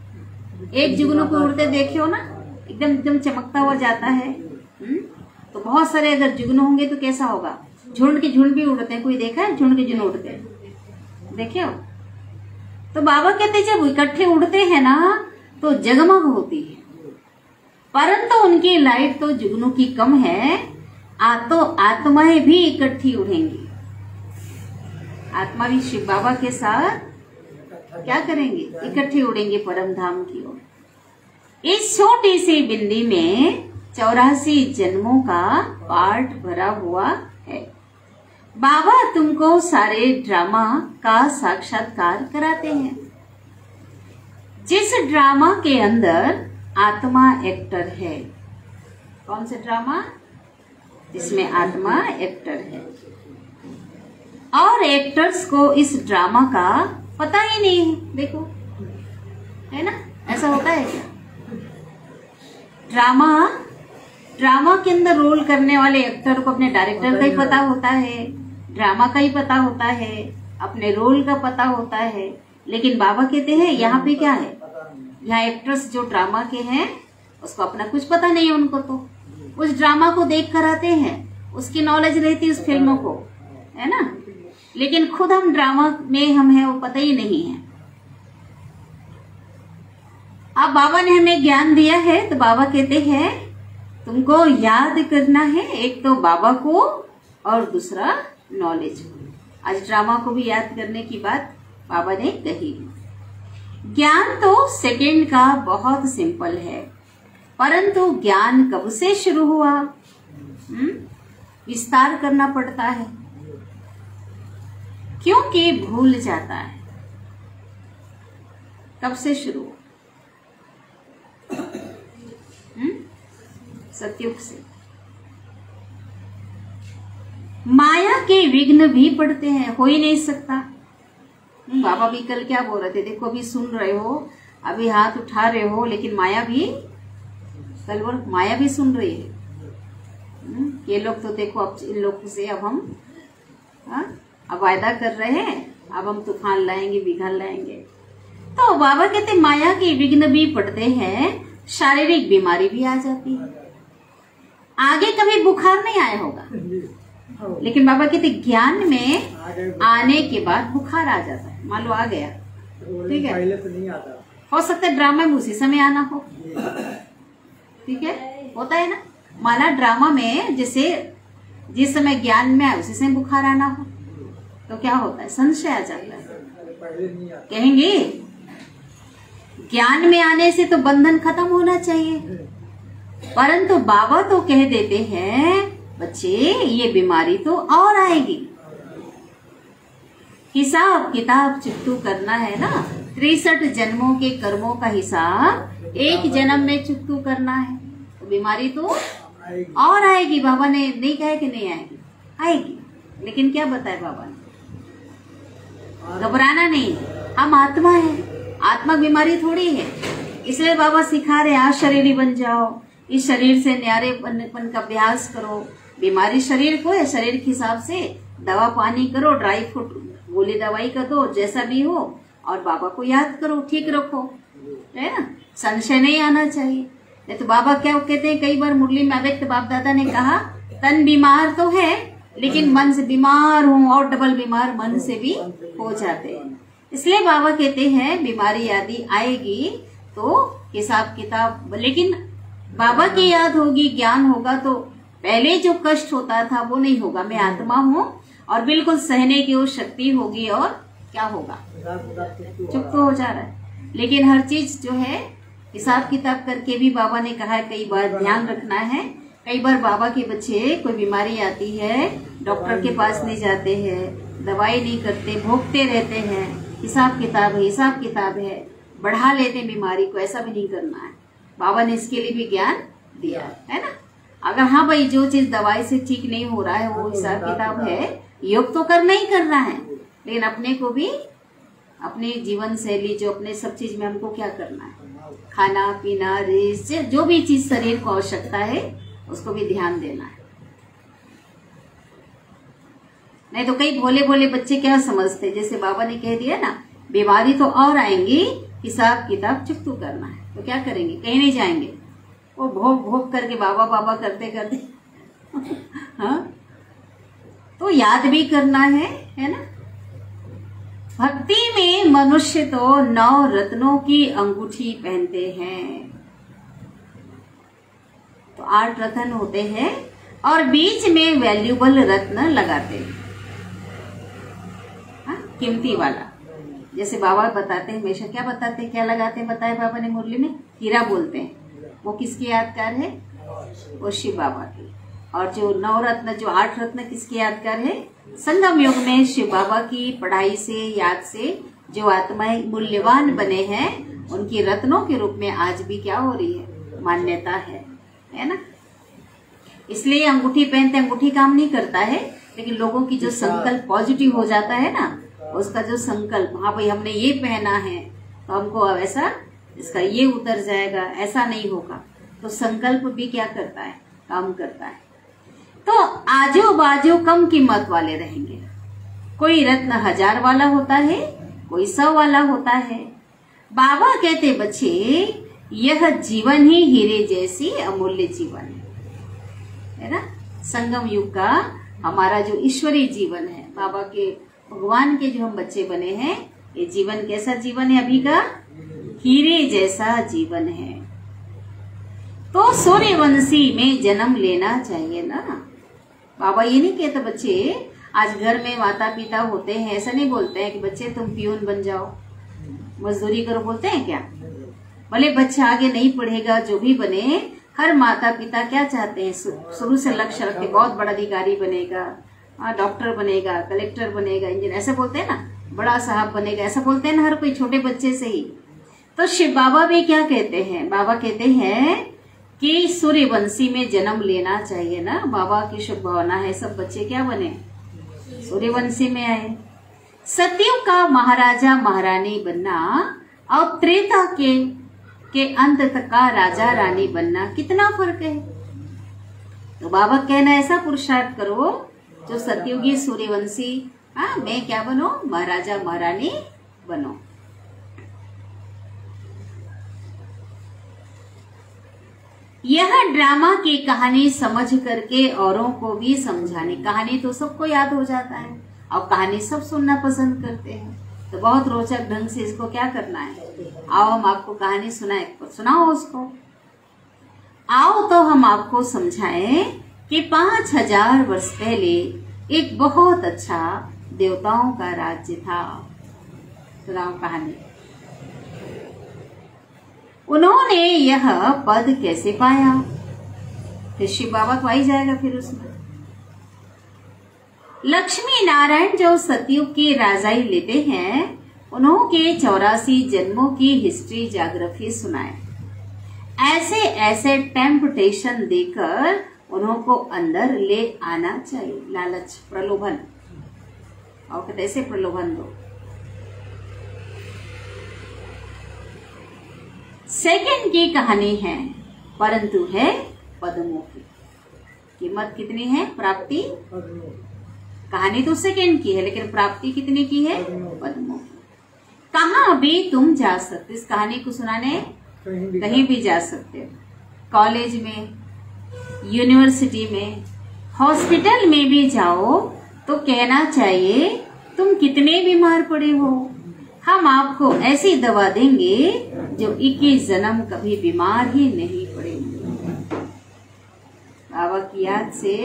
एक जुगनू को उड़ते देखे हो ना, एकदम चमकता हुआ जाता है। तो बहुत सारे अगर जुगनू होंगे तो कैसा होगा? झुंड के झुंड भी उड़ते हैं। कोई देखा है झुंड के झुंड उड़ते हैं? देखे हो? तो बाबा कहते जब इकट्ठे उड़ते हैं ना तो जगमग होती है, परंतु उनकी लाइट तो जुगनू की कम है। तो आत्माएं भी इकट्ठी उड़ेंगी। आत्मा भी शिव बाबा के साथ क्या करेंगे? इकट्ठी उड़ेंगे परम धाम की ओर। इस छोटी सी बिंदी में 84 जन्मों का पार्ट भरा हुआ है। बाबा तुमको सारे ड्रामा का साक्षात्कार कराते हैं। जिस ड्रामा के अंदर आत्मा एक्टर है, कौन से ड्रामा? जिसमें आत्मा एक्टर है, और एक्टर्स को इस ड्रामा का पता ही नहीं है। देखो, है ना, ऐसा होता है क्या? ड्रामा के अंदर रोल करने वाले एक्टर को अपने डायरेक्टर का ही पता होता है, ड्रामा का ही पता होता है, अपने रोल का पता होता है। लेकिन बाबा कहते हैं यहाँ पे क्या है, यहाँ एक्टर्स जो ड्रामा के हैं उसको अपना कुछ पता नहीं है। उनको तो उस ड्रामा को देख कर आते हैं, उसकी नॉलेज रहती उस फिल्मों को, है ना, लेकिन खुद हम ड्रामा में हम हैं वो पता ही नहीं है। अब बाबा ने हमें ज्ञान दिया है तो बाबा कहते हैं तुमको याद करना है, एक तो बाबा को और दूसरा नॉलेज को। आज ड्रामा को भी याद करने की बात बाबा ने कही। ज्ञान तो सेकंड का बहुत सिंपल है, परंतु ज्ञान कब से शुरू हुआ? विस्तार करना पड़ता है, क्योंकि भूल जाता है। कब से शुरू? सतयुग से। माया के विघ्न भी पड़ते हैं, हो ही नहीं सकता। बाबा भी कल क्या बोल रहे थे, देखो अभी सुन रहे हो, अभी हाथ उठा रहे हो, लेकिन माया भी कल वो माया भी सुन रही है। ये लोग तो देखो अब इन लोगों से अब हम अब वायदा कर रहे हैं, अब हम तूफान लाएंगे, बिघल लाएंगे। तो बाबा कहते माया के विघ्न भी पड़ते हैं, शारीरिक बीमारी भी आ जाती है। आगे कभी बुखार नहीं आया होगा, लेकिन बाबा कहते ज्ञान में आने के बाद बुखार आ जाता है। मान लो आ गया, ठीक है, पहले तो नहीं आता। हो सकता है ड्रामा में उसी समय आना हो, ठीक है, होता है ना। माना ड्रामा में जैसे जिस समय ज्ञान में आए उसी समय बुखार आना हो तो क्या होता है, संशय आ जाता है। पहले नहीं आता। कहेंगे ज्ञान में आने से तो बंधन खत्म होना चाहिए, परंतु बाबा तो कह देते हैं बच्चे ये बीमारी तो और आएगी। हिसाब किताब चुकतू करना है ना, 63 जन्मों के कर्मों का हिसाब एक जन्म में चुकतू करना है, तो बीमारी तो और आएगी। बाबा ने नहीं कहा कि नहीं आएगी, आएगी, लेकिन क्या बताए बाबा ने, घबराना नहीं, हम आत्मा है, आत्मा बीमारी थोड़ी है। इसलिए बाबा सिखा रहे आज शरीरी बन जाओ, इस शरीर से न्यारेपन का अभ्यास करो। बीमारी शरीर को है, शरीर के हिसाब से दवा पानी करो, ड्राई फ्रूट गोली दवाई का दो, जैसा भी हो, और बाबा को याद करो, ठीक रखो, है ना, संशय नहीं आना चाहिए। नहीं तो बाबा क्या कहते हैं, कई बार मुरली में अव्यक्त बाप दादा ने कहा तन बीमार तो है लेकिन मन से बीमार हूँ, और डबल बीमार मन से भी हो जाते हैं। इसलिए बाबा कहते हैं बीमारी आदि आएगी तो हिसाब किताब, लेकिन बाबा की याद होगी, ज्ञान होगा तो पहले जो कष्ट होता था वो नहीं होगा। मैं आत्मा हूँ और बिल्कुल सहने की वो शक्ति होगी, और क्या होगा, चुप तो हो जा रहा है। लेकिन हर चीज जो है हिसाब किताब करके भी बाबा ने कहा है, कई बार ध्यान रखना है। कई बार बाबा के बच्चे कोई बीमारी आती है, डॉक्टर के पास नहीं जाते हैं, दवाई नहीं करते, भोगते रहते हैं, हिसाब किताब है, बढ़ा लेते बीमारी को, ऐसा भी नहीं करना है। बाबा ने इसके लिए भी ज्ञान दिया है ना। अगर हाँ भाई जो चीज दवाई से ठीक नहीं हो रहा है वो हिसाब किताब है, योग तो करना ही करना है, लेकिन अपने को भी अपनी जीवन शैली जो अपने सब चीज में हमको क्या करना है, खाना पीना, रेस्ट, जो भी चीज शरीर को आवश्यकता है उसको भी ध्यान देना है। नहीं तो कई भोले भोले बच्चे क्या समझते, जैसे बाबा ने कह दिया ना बीमारी तो और आएंगी, हिसाब किताब चुकतू करना है, तो क्या करेंगे, कहीं नहीं जाएंगे, वो भोग भोग करके बाबा बाबा करते करते हाँ, तो याद भी करना है ना। भक्ति में मनुष्य तो 9 रत्नों की अंगूठी पहनते हैं, तो 8 रत्न होते हैं और बीच में वैल्यूबल रत्न लगाते हैं, कीमती वाला। जैसे बाबा बताते हैं, हमेशा क्या बताते हैं, क्या लगाते हैं, बताए बाबा ने मुरली में, हीरा बोलते हैं। वो किसकी यादगार है, वो शिव बाबा की। और जो नवरत्न, जो 8 रत्न किसके यादगार है? संगम युग में शिव बाबा की पढ़ाई से, याद से जो आत्माएं मूल्यवान बने हैं, उनकी रत्नों के रूप में आज भी क्या हो रही है? मान्यता है ना। इसलिए अंगूठी पहनते, अंगूठी काम नहीं करता है, लेकिन लोगों की जो संकल्प पॉजिटिव हो जाता है ना, उसका जो संकल्प, हाँ भाई हमने ये पहना है तो हमको अब ऐसा, इसका ये उतर जाएगा, ऐसा नहीं होगा, तो संकल्प भी क्या करता है? काम करता है। तो आजू बाजू कम कीमत वाले रहेंगे। कोई रत्न 1000 वाला होता है, कोई 100 वाला होता है। बाबा कहते बच्चे, यह जीवन ही हीरे जैसी अमूल्य जीवन है ना। संगम युग का हमारा जो ईश्वरीय जीवन है, बाबा के, भगवान के जो हम बच्चे बने हैं, ये जीवन कैसा जीवन है अभी का? हीरे जैसा जीवन है। तो सूर्यवंशी में जन्म लेना चाहिए ना। बाबा ये नहीं कहते बच्चे, आज घर में माता पिता होते हैं, ऐसा नहीं बोलते हैं कि बच्चे तुम पियून बन जाओ, मजदूरी करो, बोलते हैं क्या? भले बच्चा आगे नहीं पढ़ेगा, जो भी बने, हर माता पिता क्या चाहते हैं? शुरू से लक्ष्य रखते, बहुत बड़ा अधिकारी बनेगा, डॉक्टर बनेगा, कलेक्टर बनेगा, इंजीनियर, ऐसा बोलते हैं ना, बड़ा साहब बनेगा, ऐसा बोलते हैं ना हर कोई, छोटे बच्चे से ही। तो शिव बाबा भी क्या कहते हैं? बाबा कहते हैं कि सूर्यवंशी में जन्म लेना चाहिए ना। बाबा की शुभ भावना है सब बच्चे क्या बने? सूर्यवंशी में आए। सतयुग का महाराजा महारानी बनना और त्रेता के अंत तक का राजा रानी बनना, कितना फर्क है। तो बाबा कहना ऐसा पुरुषार्थ करो जो सतयुगी सूर्यवंशी, मैं क्या बनो? महाराजा महारानी बनो। यह ड्रामा की कहानी समझ करके औरों को भी समझानी। कहानी तो सबको याद हो जाता है और कहानी सब सुनना पसंद करते हैं, तो बहुत रोचक ढंग से इसको क्या करना है? आओ हम आपको कहानी सुनाए, सुनाओ उसको। आओ तो हम आपको समझाएं कि 5000 वर्ष पहले एक बहुत अच्छा देवताओं का राज्य था। सुनाओ कहानी। उन्होंने यह पद कैसे पाया? फिर शिव बाबा तो आ ही जाएगा फिर उसमें। लक्ष्मी नारायण जो सतयुग की राजाई लेते हैं, उन्होंने 84 जन्मों की हिस्ट्री ज्योग्राफी सुनाए। ऐसे ऐसे टेम्पटेशन देकर उन्होंने अंदर ले आना चाहिए। लालच, प्रलोभन, और कैसे प्रलोभन दो। सेकंड की कहानी है, परंतु है पद्मों की। कीमत कितनी है? प्राप्ति। कहानी तो सेकंड की है, लेकिन प्राप्ति कितने की है? पद्मों की। कहाँ भी तुम जा सकते, इस कहानी को सुनाने कहीं भी जा सकते हो। कॉलेज में, यूनिवर्सिटी में, हॉस्पिटल में भी जाओ तो कहना चाहिए तुम कितने बीमार पड़े हो, हम आपको ऐसी दवा देंगे जो 21 जन्म कभी बीमार ही नहीं पड़ेंगे। बाबा की याद से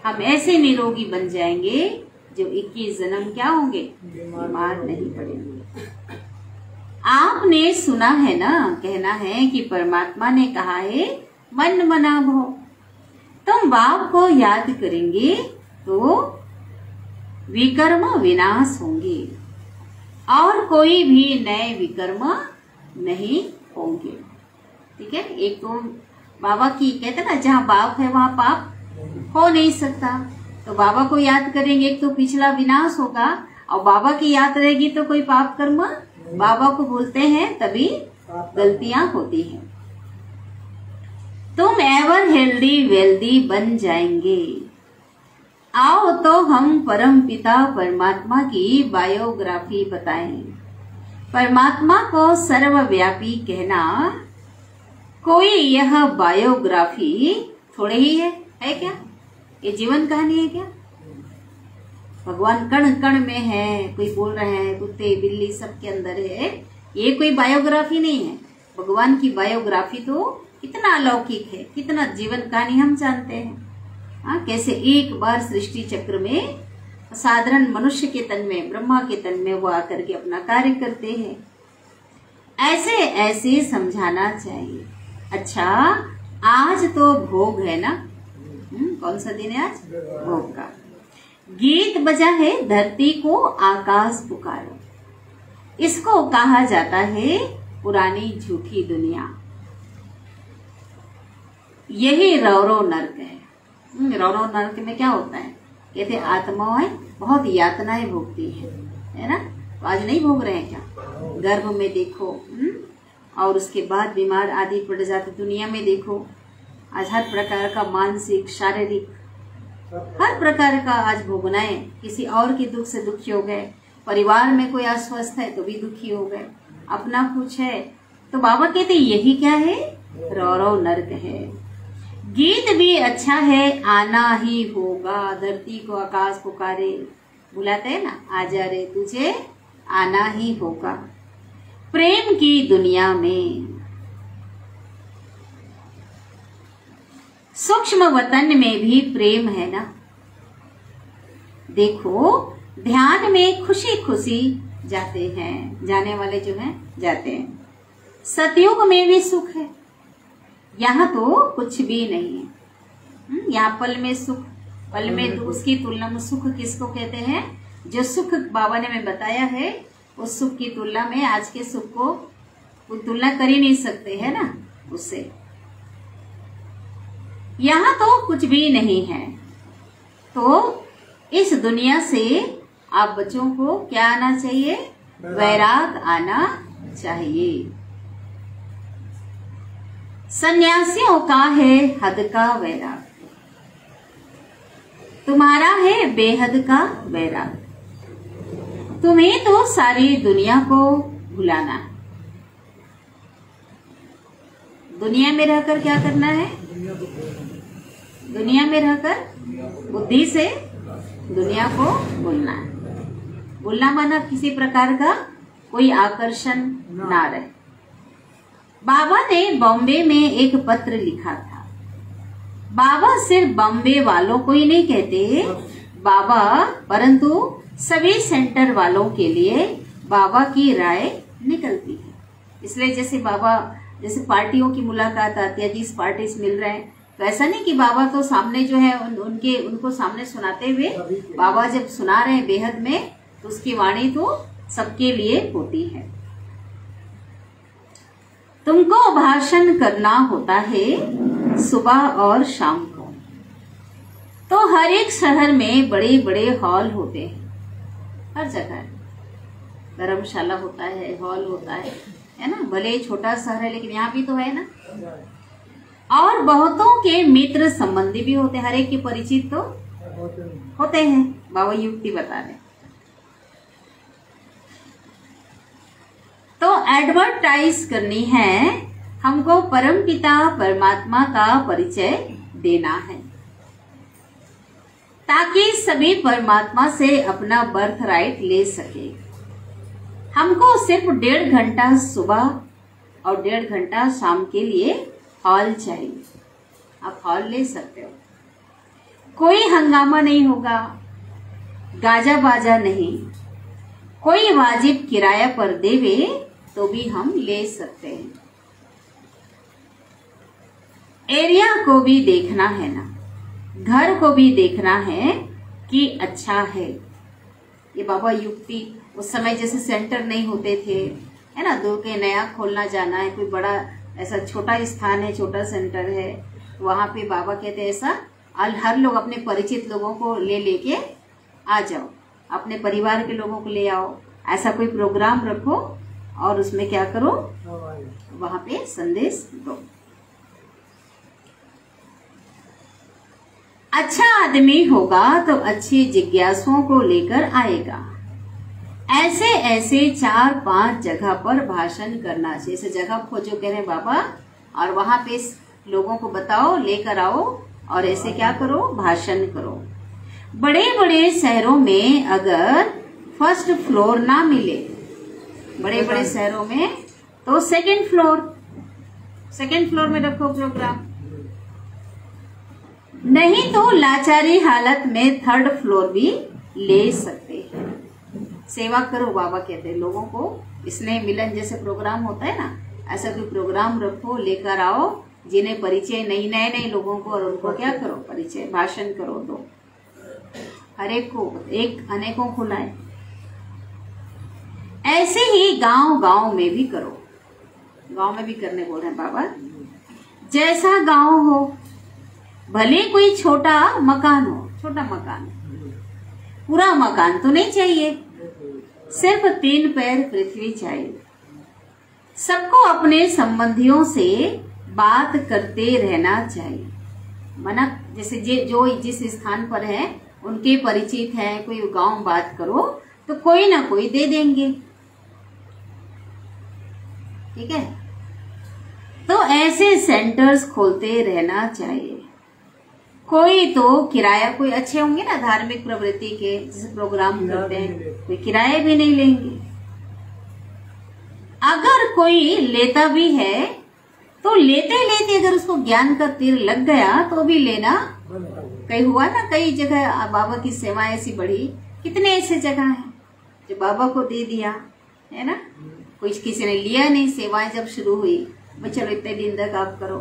हम ऐसे निरोगी बन जाएंगे जो 21 जन्म क्या होंगे? बीमार नहीं पड़ेंगे। आपने सुना है ना, कहना है कि परमात्मा ने कहा है मन मना भो। तुम बाप को याद करेंगे तो विकर्म विनाश होंगे और कोई भी नए विकर्म नहीं होंगे। ठीक है। एक तो बाबा की कहते ना, जहाँ बाप है वहाँ पाप हो नहीं सकता, तो बाबा को याद करेंगे, एक तो पिछला विनाश होगा, और बाबा की याद रहेगी तो कोई पाप कर्म, बाबा को भूलते हैं तभी गलतियां होती हैं। तुम एवर हेल्दी वेल्दी बन जाएंगे। आओ तो हम परम पिता परमात्मा की बायोग्राफी बताएं। परमात्मा को सर्वव्यापी कहना कोई यह बायोग्राफी थोड़े ही है क्या? ये जीवन कहानी है क्या? भगवान कण कण में है, कोई बोल रहे हैं कुत्ते बिल्ली सबके अंदर है, ये कोई बायोग्राफी नहीं है। भगवान की बायोग्राफी तो कितना अलौकिक है, कितना जीवन कहानी हम जानते हैं। कैसे एक बार सृष्टि चक्र में साधारण मनुष्य के तन में, ब्रह्मा के तन में वो आकर के अपना कार्य करते हैं। ऐसे ऐसे समझाना चाहिए। अच्छा, आज तो भोग है ना, कौन सा दिन है आज? भोग का। गीत बजा है धरती को आकाश पुकारो, इसको कहा जाता है पुरानी झूठी दुनिया। यही रौरव नर्क है। रौरव नर्क में क्या होता है? कहते आत्माएं बहुत यातनाएं भोगती है ना। तो आज नहीं भोग रहे हैं क्या? गर्भ में देखो, और उसके बाद बीमार आदि पड़ जाते। दुनिया में देखो आज हर प्रकार का मानसिक शारीरिक हर प्रकार का आज भोगना है। किसी और के दुख से दुखी हो गए, परिवार में कोई अस्वस्थ है तो भी दुखी हो गए, अपना कुछ है तो बाबा कहते यही क्या है? रौरव नर्क है। गीत भी अच्छा है, आना ही होगा, धरती को आकाश पुकारे, बुलाते हैं ना, आजा रे तुझे आना ही होगा। प्रेम की दुनिया में सूक्ष्म वतन में भी प्रेम है ना। देखो ध्यान में खुशी खुशी जाते हैं, जाने वाले जो हैं जाते हैं। सतयुग में भी सुख है, यहाँ तो कुछ भी नहीं है। यहाँ पल में सुख, पल में दुख। उसकी तुलना में सुख किसको कहते हैं? जो सुख बाबा ने हमें बताया है उस सुख की तुलना में आज के सुख को वो तुलना कर ही नहीं सकते है ना उससे। यहाँ तो कुछ भी नहीं है। तो इस दुनिया से आप बच्चों को क्या आना चाहिए? वैराग आना चाहिए। सन्यासियों का है हद का वैराग, तुम्हारा है बेहद का वैराग। तुम्हें तो सारी दुनिया को भुलाना है। दुनिया में रहकर क्या करना है? दुनिया में रहकर बुद्धि से दुनिया को भूलना है। भूलना माना किसी प्रकार का कोई आकर्षण ना रहे। बाबा ने बॉम्बे में एक पत्र लिखा था। बाबा सिर्फ बॉम्बे वालों को ही नहीं कहते बाबा, परंतु सभी सेंटर वालों के लिए बाबा की राय निकलती है। इसलिए जैसे बाबा, जैसे पार्टियों की मुलाकात आती है, 20 पार्टी मिल रहे हैं, तो ऐसा नहीं कि बाबा तो सामने जो है उनको सामने सुनाते हुए, बाबा जब सुना रहे हैं बेहद में, तो उसकी वाणी तो सबके लिए होती है। तुमको भाषण करना होता है सुबह और शाम को। तो हर एक शहर में बड़े बड़े हॉल होते हैं, हर जगह धर्मशाला होता है, हॉल होता है ना। भले छोटा शहर है लेकिन यहाँ भी तो है ना। और बहुतों के मित्र संबंधी भी होते हैं, हर एक के परिचित तो होते हैं। बाबा युक्ति बता रहे। तो एडवर्टाइज करनी है हमको, परमपिता परमात्मा का परिचय देना है, ताकि सभी परमात्मा से अपना बर्थ राइट ले सके। हमको सिर्फ 1.5 घंटा सुबह और 1.5 घंटा शाम के लिए हॉल चाहिए। आप हॉल ले सकते हो। कोई हंगामा नहीं होगा, गाजा बाजा नहीं, कोई वाजिब किराया पर देवे तो भी हम ले सकते हैं। एरिया को भी देखना है ना, घर को भी देखना है कि अच्छा है। ये बाबा युक्ति, उस समय जैसे सेंटर नहीं होते थे है ना, दूर के नया खोलना जाना है, कोई बड़ा ऐसा छोटा स्थान है, छोटा सेंटर है, वहां पे बाबा कहते हैं ऐसा हर लोग अपने परिचित लोगों को लेके आ जाओ, अपने परिवार के लोगों को ले आओ, ऐसा कोई प्रोग्राम रखो और उसमें क्या करो, वहां पे संदेश दो। अच्छा आदमी होगा तो अच्छी जिज्ञासुओं को लेकर आएगा। ऐसे ऐसे 4-5 जगह पर भाषण करना चाहिए। ऐसे जगह खोजो कह रहे हैं बाबा, और वहां पे लोगों को बताओ, लेकर आओ और ऐसे क्या करो, भाषण करो। बड़े बड़े शहरों में अगर फर्स्ट फ्लोर ना मिले, बड़े बड़े शहरों में, तो सेकंड फ्लोर में रखो प्रोग्राम। नहीं तो लाचारी हालत में 3rd फ्लोर भी ले सकते हैं। सेवा करो बाबा कहते हैं लोगों को। स्नेह मिलन जैसे प्रोग्राम होता है ना, ऐसा कोई प्रोग्राम रखो, लेकर आओ जिन्हें परिचय नहीं, नए नए लोगों को, और उनको क्या करो, परिचय भाषण करो, दो, हर एक को, एक अनेकों को लाए। ऐसे ही गांव गांव में भी करो, गांव में भी करने बोल रहे हैं बाबा। जैसा गांव हो, भले कोई छोटा मकान हो, छोटा मकान, पूरा मकान तो नहीं चाहिए, सिर्फ 3 पैर पृथ्वी चाहिए। सबको अपने संबंधियों से बात करते रहना चाहिए। मना जैसे जो जिस स्थान पर है उनके परिचित है, कोई गांव बात करो तो कोई ना कोई दे देंगे, ठीक है। तो ऐसे सेंटर्स खोलते रहना चाहिए। कोई तो किराया, कोई अच्छे होंगे ना धार्मिक प्रवृत्ति के, जैसे प्रोग्राम करते हैं, कोई किराया भी नहीं लेंगे। अगर कोई लेता भी है तो लेते लेते अगर उसको ज्ञान का तीर लग गया तो भी लेना, कई हुआ ना, कई जगह बाबा की सेवा ऐसी बढ़ी, कितने ऐसे जगह हैं जो बाबा को दे दिया है ना, कोई किसी ने लिया नहीं। सेवाएं जब शुरू हुई, भाई चलो इतने दिन तक आप करो,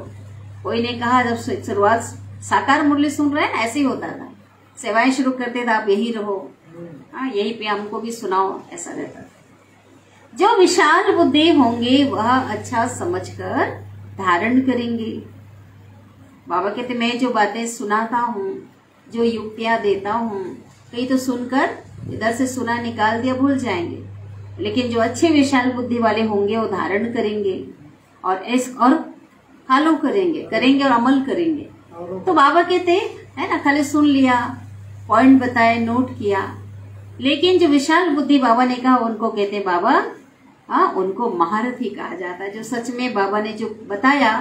कोई ने कहा, जब शुरुआत साकार मुरली सुन रहे हैं ना, ऐसे ही होता था, सेवाएं शुरू करते थे, आप यही रहो, हाँ यही पे हमको भी सुनाओ, ऐसा रहता था। जो विशाल बुद्धि होंगे वह अच्छा समझकर धारण करेंगे। बाबा कहते मैं जो बातें सुनाता हूँ, जो युक्तियां देता हूँ, कई तो सुनकर इधर से सुना निकाल दिया, भूल जाएंगे, लेकिन जो अच्छे विशाल बुद्धि वाले होंगे वो धारण करेंगे और फॉलो करेंगे और अमल करेंगे। तो बाबा कहते है ना, खाली सुन लिया, पॉइंट बताए, नोट किया, लेकिन जो विशाल बुद्धि बाबा ने कहा उनको कहते बाबा, हाँ उनको महारथी कहा जाता है। जो सच में बाबा ने जो बताया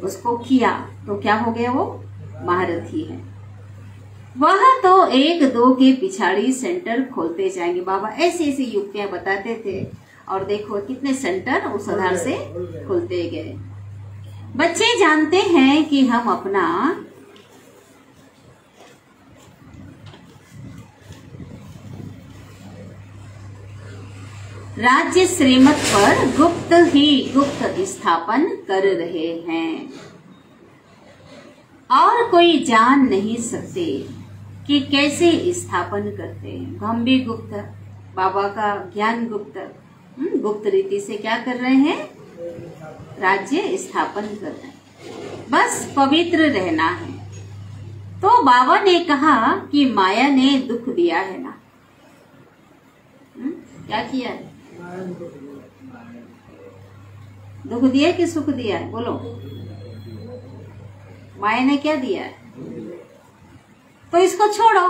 उसको किया तो क्या हो गया, वो महारथी है। वह तो 1-2 के पिछाड़ी सेंटर खोलते जाएंगे। बाबा ऐसी ऐसी युक्तियां बताते थे और देखो कितने सेंटर उस आधार से खुलते गए। बच्चे जानते हैं कि हम अपना राज्य श्रीमत पर गुप्त स्थापन कर रहे हैं और कोई जान नहीं सकते कि कैसे स्थापन करते हैं। हम भी गुप्त, बाबा का ज्ञान गुप्त रीति से क्या कर रहे हैं, राज्य स्थापन कर रहे हैं। बस पवित्र रहना है। तो बाबा ने कहा कि माया ने दुख दिया है ना, क्या किया है, दुख दिया कि सुख दिया है, बोलो। माया ने क्या दिया है, तो इसको छोड़ो,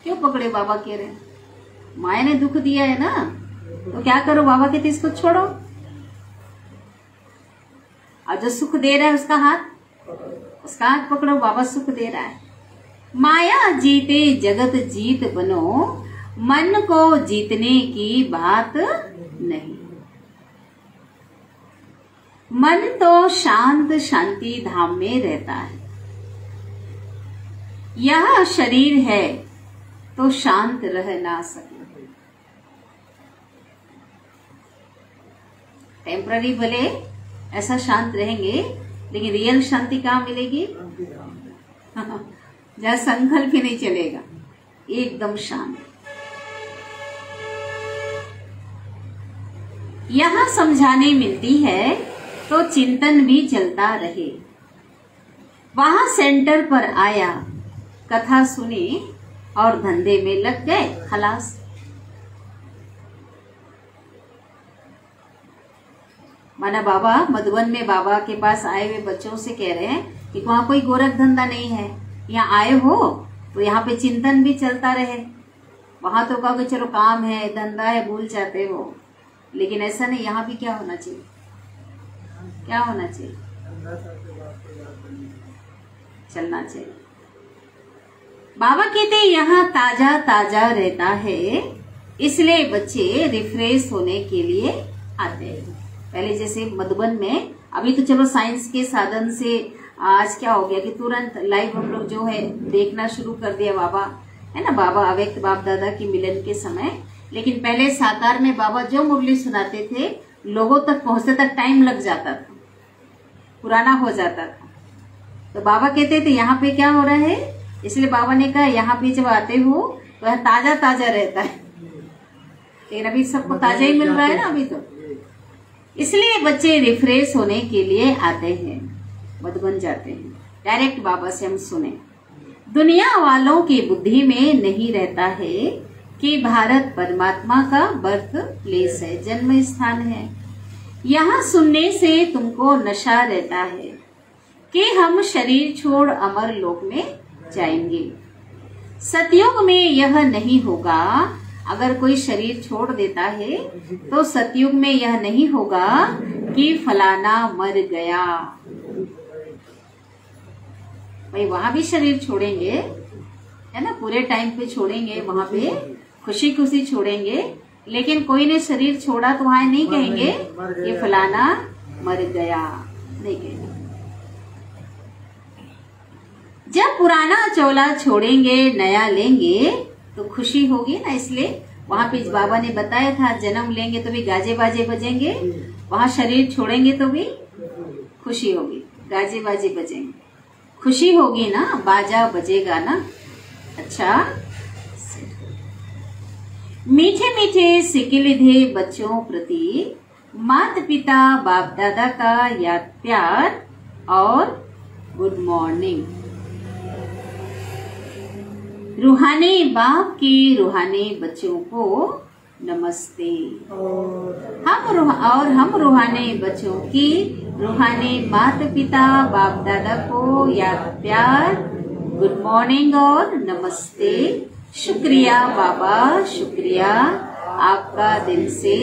क्यों पकड़े, बाबा कह रहे हैं माया ने दुख दिया है ना, तो क्या करो, बाबा कहते इसको छोड़ो, और जो सुख दे रहा है उसका हाथ पकड़ो, बाबा सुख दे रहा है। माया जीते जगत जीत बनो, मन को जीतने की बात नहीं। मन तो शांत शांति धाम में रहता है। यह शरीर है तो शांत रह ना सके। टेम्पररी भले ऐसा शांत रहेंगे, लेकिन रियल शांति कहाँ मिलेगी, जहाँ संकल्प ही नहीं चलेगा, एकदम शांत। यहाँ समझाने मिलती है तो चिंतन भी चलता रहे। वहां सेंटर पर आया, कथा सुनी और धंधे में लग गए, खलास। माना बाबा मधुबन में बाबा के पास आए हुए बच्चों से कह रहे हैं कि वहां कोई गोरख धंधा नहीं है, यहाँ आए हो तो यहाँ पे चिंतन भी चलता रहे। वहां तो कहोगे चलो काम है, धंधा है, भूल जाते हो, लेकिन ऐसा नहीं, यहाँ भी क्या होना चाहिए, क्या होना चाहिए, चलना चाहिए। बाबा कहते यहाँ ताजा ताजा रहता है, इसलिए बच्चे रिफ्रेश होने के लिए आते हैं। पहले जैसे मधुबन में, अभी तो चलो साइंस के साधन से आज क्या हो गया कि तुरंत लाइव हम लोग जो है देखना शुरू कर दिया, बाबा है ना, बाबा अव्यक्त बाप दादा की मिलन के समय। लेकिन पहले साकार में बाबा जो मुरली सुनाते थे, लोगों तक पहुंचते तक टाइम लग जाता था, पुराना हो जाता था। तो बाबा कहते थे यहाँ पे क्या हो रहा है, इसलिए बाबा ने कहा यहाँ पे जब आते हो तो ताजा ताजा रहता है। लेकिन अभी सबको ताजा ही मिल रहा है ना अभी तो, इसलिए बच्चे रिफ्रेश होने के लिए आते हैं, बद बन जाते हैं। डायरेक्ट बाबा से हम सुने। दुनिया वालों की बुद्धि में नहीं रहता है कि भारत परमात्मा का बर्थ प्लेस है, जन्म स्थान है। यहाँ सुनने से तुमको नशा रहता है कि हम शरीर छोड़ अमर लोक में जाएंगे। सतयुग में यह नहीं होगा। अगर कोई शरीर छोड़ देता है तो सतयुग में यह नहीं होगा कि फलाना मर गया। भाई वहां भी शरीर छोड़ेंगे, है ना, पूरे टाइम पे छोड़ेंगे, वहां पे खुशी खुशी छोड़ेंगे। लेकिन कोई ने शरीर छोड़ा तो वहां नहीं कहेंगे कि फलाना मर गया, नहीं कहेंगे। जब पुराना चोला छोड़ेंगे नया लेंगे तो खुशी होगी ना। इसलिए वहां पे बाबा ने बताया था, जन्म लेंगे तो भी गाजे बाजे बजेंगे, वहां शरीर छोड़ेंगे तो भी खुशी होगी, गाजे बाजे बजेंगे, खुशी होगी ना, बाजा बजेगा ना। अच्छा, मीठे मीठे सिकिलिधे बच्चों प्रति माता पिता बाप दादा का याद प्यार और गुड मॉर्निंग। रूहानी बाप की रूहानी बच्चों को नमस्ते। हम रूहानी बच्चों की रूहानी माता पिता बाप दादा को याद प्यार, गुड मॉर्निंग और नमस्ते। शुक्रिया बाबा, शुक्रिया, आपका दिल से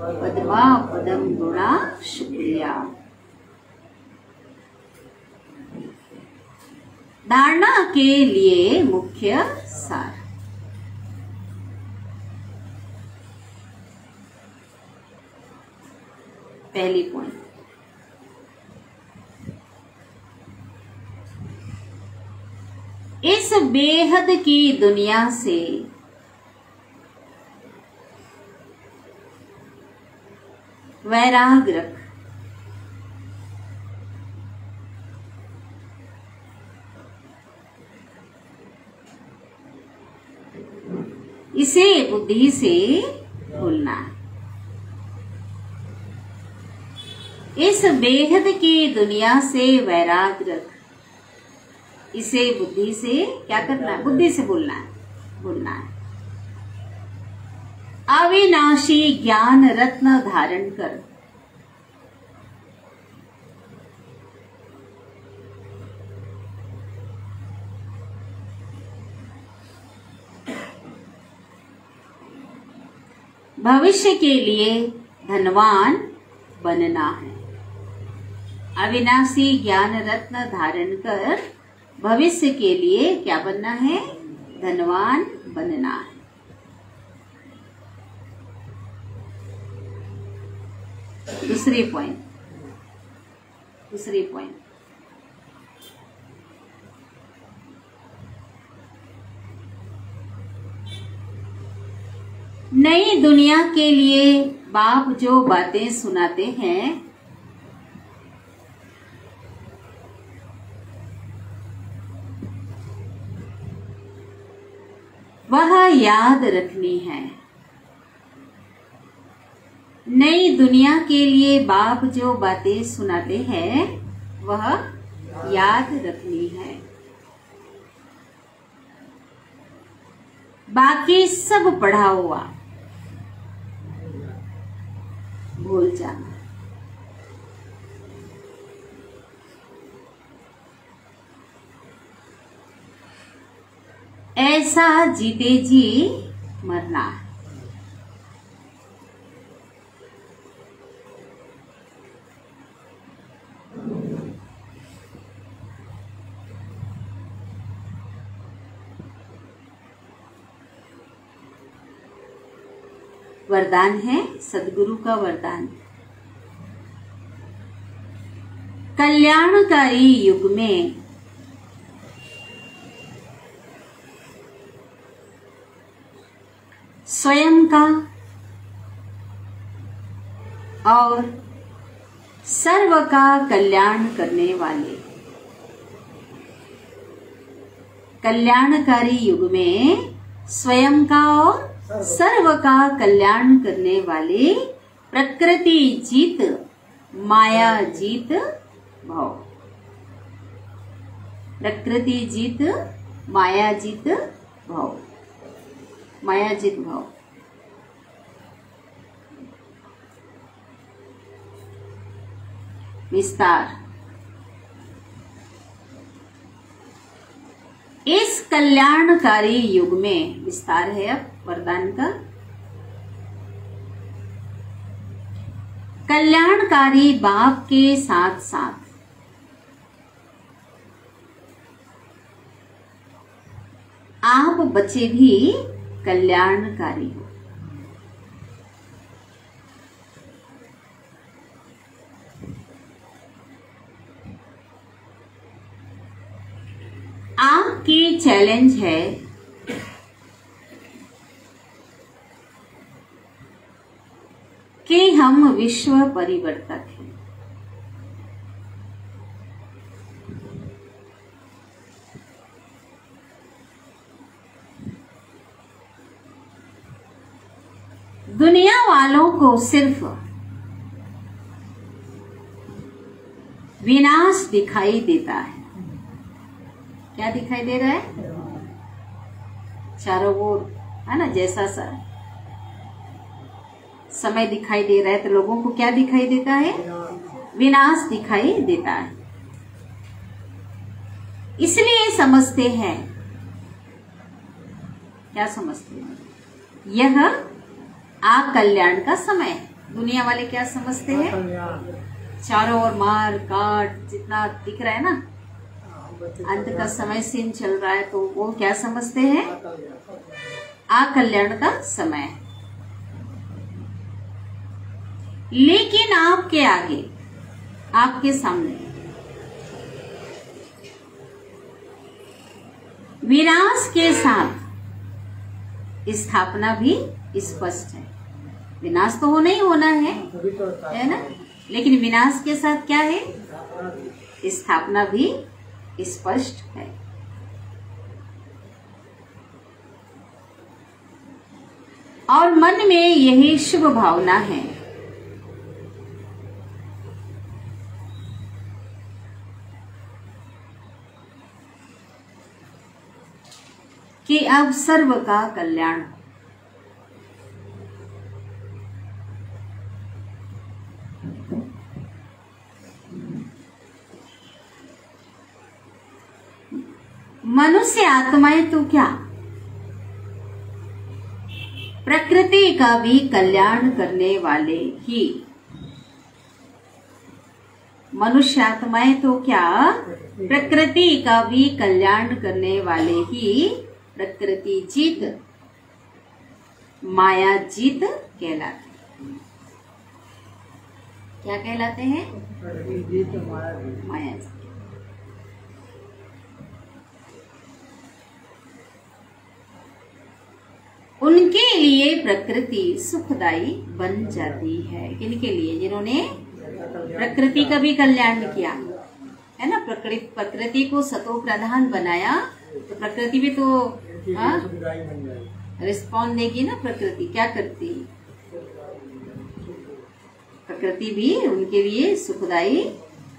पद्मा पदम गुणा शुक्रिया। धारणा के लिए मुख्य सार। पहली पॉइंट, इस बेहद की दुनिया से वैराग रख। इसे बुद्धि से भूलना है। इस बेहद की दुनिया से वैराग रख। इसे बुद्धि से क्या करना है, बुद्धि से भूलना है, भूलना है। अविनाशी ज्ञान रत्न धारण कर। भविष्य के लिए धनवान बनना है। अविनाशी ज्ञान रत्न धारण कर भविष्य के लिए क्या बनना है, धनवान बनना है। दूसरी पॉइंट, नई दुनिया के लिए बाप जो बातें सुनाते हैं वह याद रखनी है। नई दुनिया के लिए बाप जो बातें सुनाते हैं वह याद रखनी है। बाकी सब पढ़ा हुआ भूल जाना। ऐसा जीते जी मरना है। वरदान है, सदगुरु का वरदान। कल्याणकारी युग में स्वयं का और सर्व का कल्याण करने वाले। कल्याणकारी युग में स्वयं का और सर्व का कल्याण करने वाले प्रकृति जीत माया जीत भाव। प्रकृति जीत माया जीत भाव। माया जीत भाव। विस्तार। इस कल्याणकारी युग में विस्तार है अब वरदान का। कल्याणकारी बाप के साथ साथ आप बच्चे भी कल्याणकारी हो। आपकी चैलेंज है कि हम विश्व परिवर्तक हैं। दुनिया वालों को सिर्फ विनाश दिखाई देता है। क्या दिखाई दे रहा है? चारों ओर है ना, जैसा सा समय दिखाई दे रहा है तो लोगों को क्या दिखाई देता है? विनाश दिखाई देता है। इसलिए समझते हैं, क्या समझते हैं? यह अकल्याण का समय। दुनिया वाले क्या समझते हैं? चारों ओर मार काट जितना दिख रहा है ना, अंत का समय सीन चल रहा है, तो वो क्या समझते हैं? अकल्याण का समय। लेकिन आपके आगे, आपके सामने विनाश के साथ स्थापना भी स्पष्ट है। विनाश तो होना ही होना है ना, लेकिन विनाश के साथ क्या है? स्थापना भी स्पष्ट है। और मन में यही शुभ भावना है कि अब सर्व का कल्याण। मनुष्य आत्माएं तो क्या, प्रकृति का भी कल्याण करने वाले ही। मनुष्य आत्माएं तो क्या, प्रकृति का भी कल्याण करने वाले ही प्रकृति जीत माया जीत कहलाते हैं। क्या कहलाते हैं? माया जीत। उनके लिए प्रकृति सुखदायी बन जाती है। किनके लिए? जिन्होंने प्रकृति का भी कल्याण किया है ना। प्रकृति को सतो प्रधान बनाया तो प्रकृति भी तो रिस्पॉन्ड देगी ना। प्रकृति क्या करती है? प्रकृति भी उनके लिए सुखदायी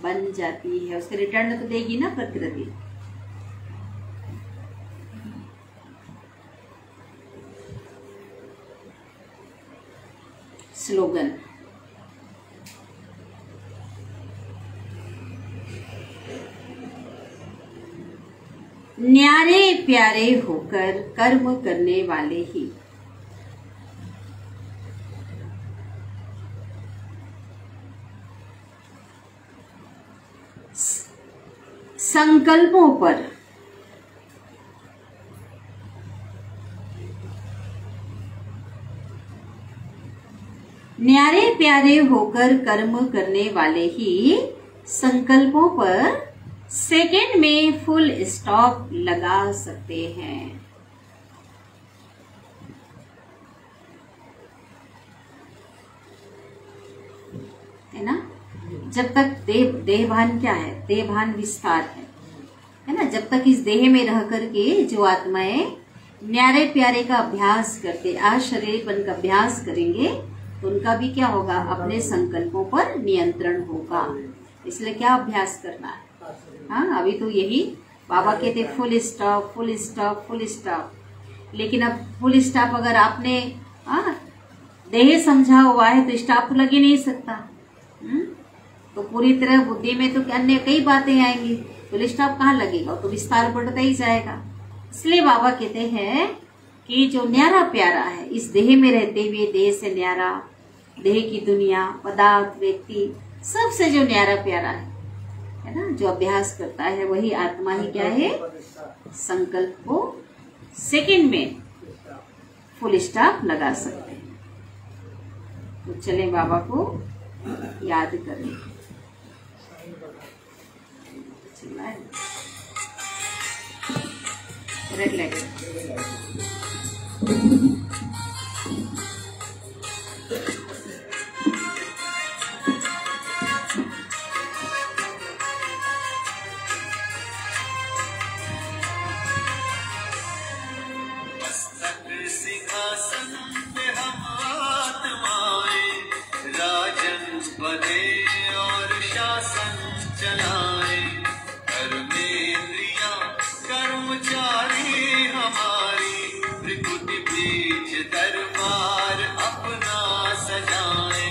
बन जाती है। उसके रिटर्न तो देगी ना प्रकृति। स्लोगन। न्यारे प्यारे होकर कर्म करने वाले ही संकल्पों पर न्यारे प्यारे होकर कर्म करने वाले ही संकल्पों पर सेकंड में फुल स्टॉप लगा सकते हैं। है ना। जब तक देहभान क्या है, देहभान विस्तार है ना। जब तक इस देह में रह करके जो आत्माएं न्यारे प्यारे का अभ्यास करते, शरीरपन का अभ्यास करेंगे, तो उनका भी क्या होगा, अपने संकल्पों पर नियंत्रण होगा। इसलिए क्या अभ्यास करना है? हाँ, अभी तो यही बाबा कहते full stop, full stop, full stop. लेकिन अब फुल स्टॉप अगर आपने देह समझा हुआ है तो स्टॉप तो लग ही नहीं सकता। तो पूरी तरह बुद्धि में तो अन्य कई बातें आएंगी, फुल स्टॉप कहाँ लगेगा, तो विस्तार बढ़ता ही जाएगा। इसलिए बाबा कहते हैं कि जो न्यारा प्यारा है, इस देह में रहते हुए देह से न्यारा, देह की दुनिया, पदार्थ, व्यक्ति, सबसे जो न्यारा प्यारा है ना, जो अभ्यास करता है, वही आत्मा ही क्या है, संकल्प को सेकंड में फुल स्टॉप लगा सकते हैं। तो चले बाबा को याद करें। रेड लाइट दरबार अपना सजाए।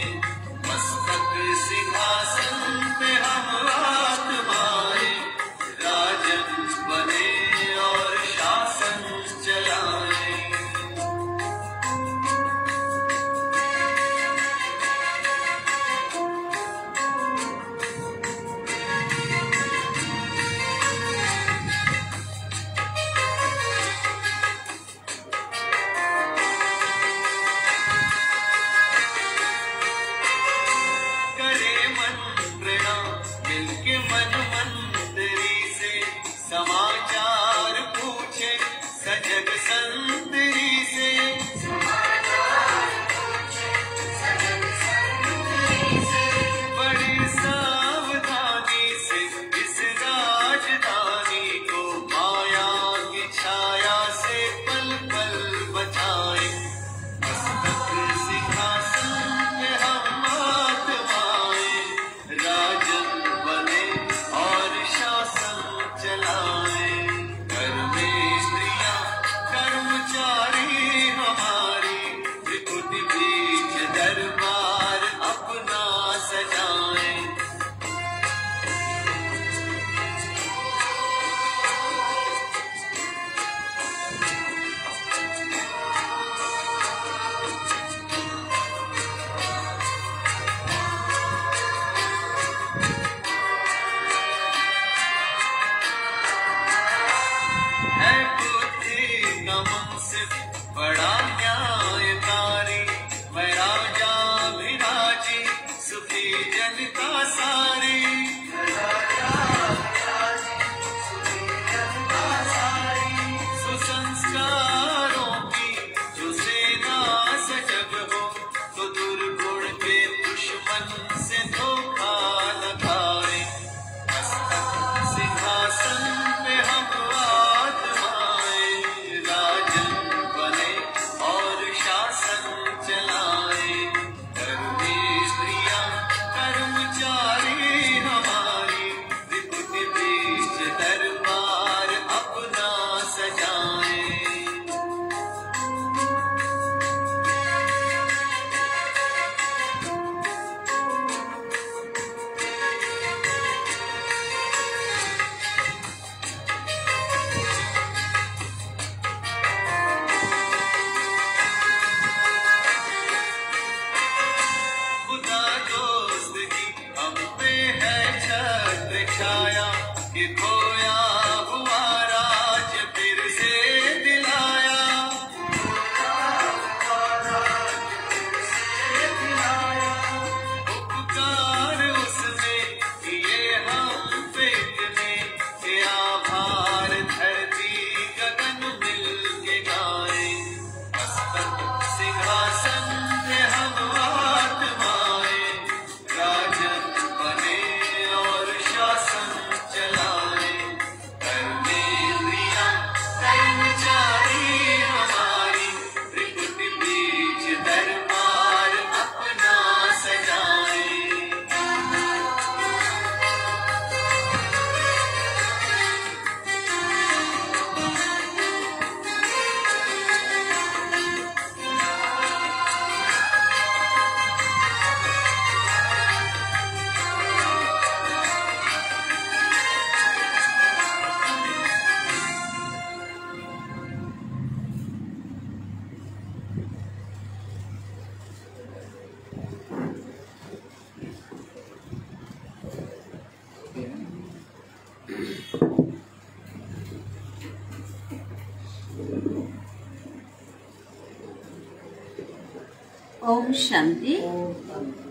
ओम शांति। ओम शांति।